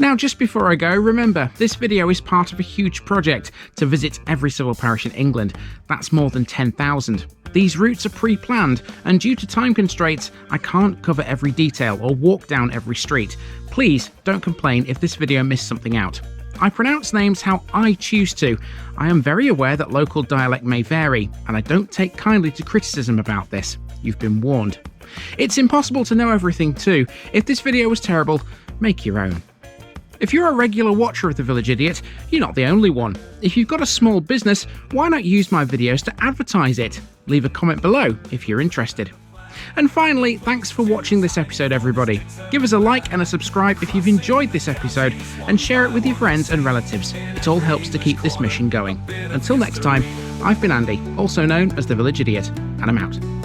Now, just before I go, remember, this video is part of a huge project to visit every civil parish in England. That's more than 10,000. These routes are pre-planned, and due to time constraints, I can't cover every detail or walk down every street. Please don't complain if this video missed something out. I pronounce names how I choose to. I am very aware that local dialect may vary, and I don't take kindly to criticism about this. You've been warned. It's impossible to know everything too. If this video was terrible, make your own. If you're a regular watcher of The Village Idiot, you're not the only one. If you've got a small business, why not use my videos to advertise it? Leave a comment below if you're interested. And finally, thanks for watching this episode, everybody. Give us a like and a subscribe if you've enjoyed this episode, and share it with your friends and relatives. It all helps to keep this mission going. Until next time, I've been Andy, also known as The Village Idiot, and I'm out.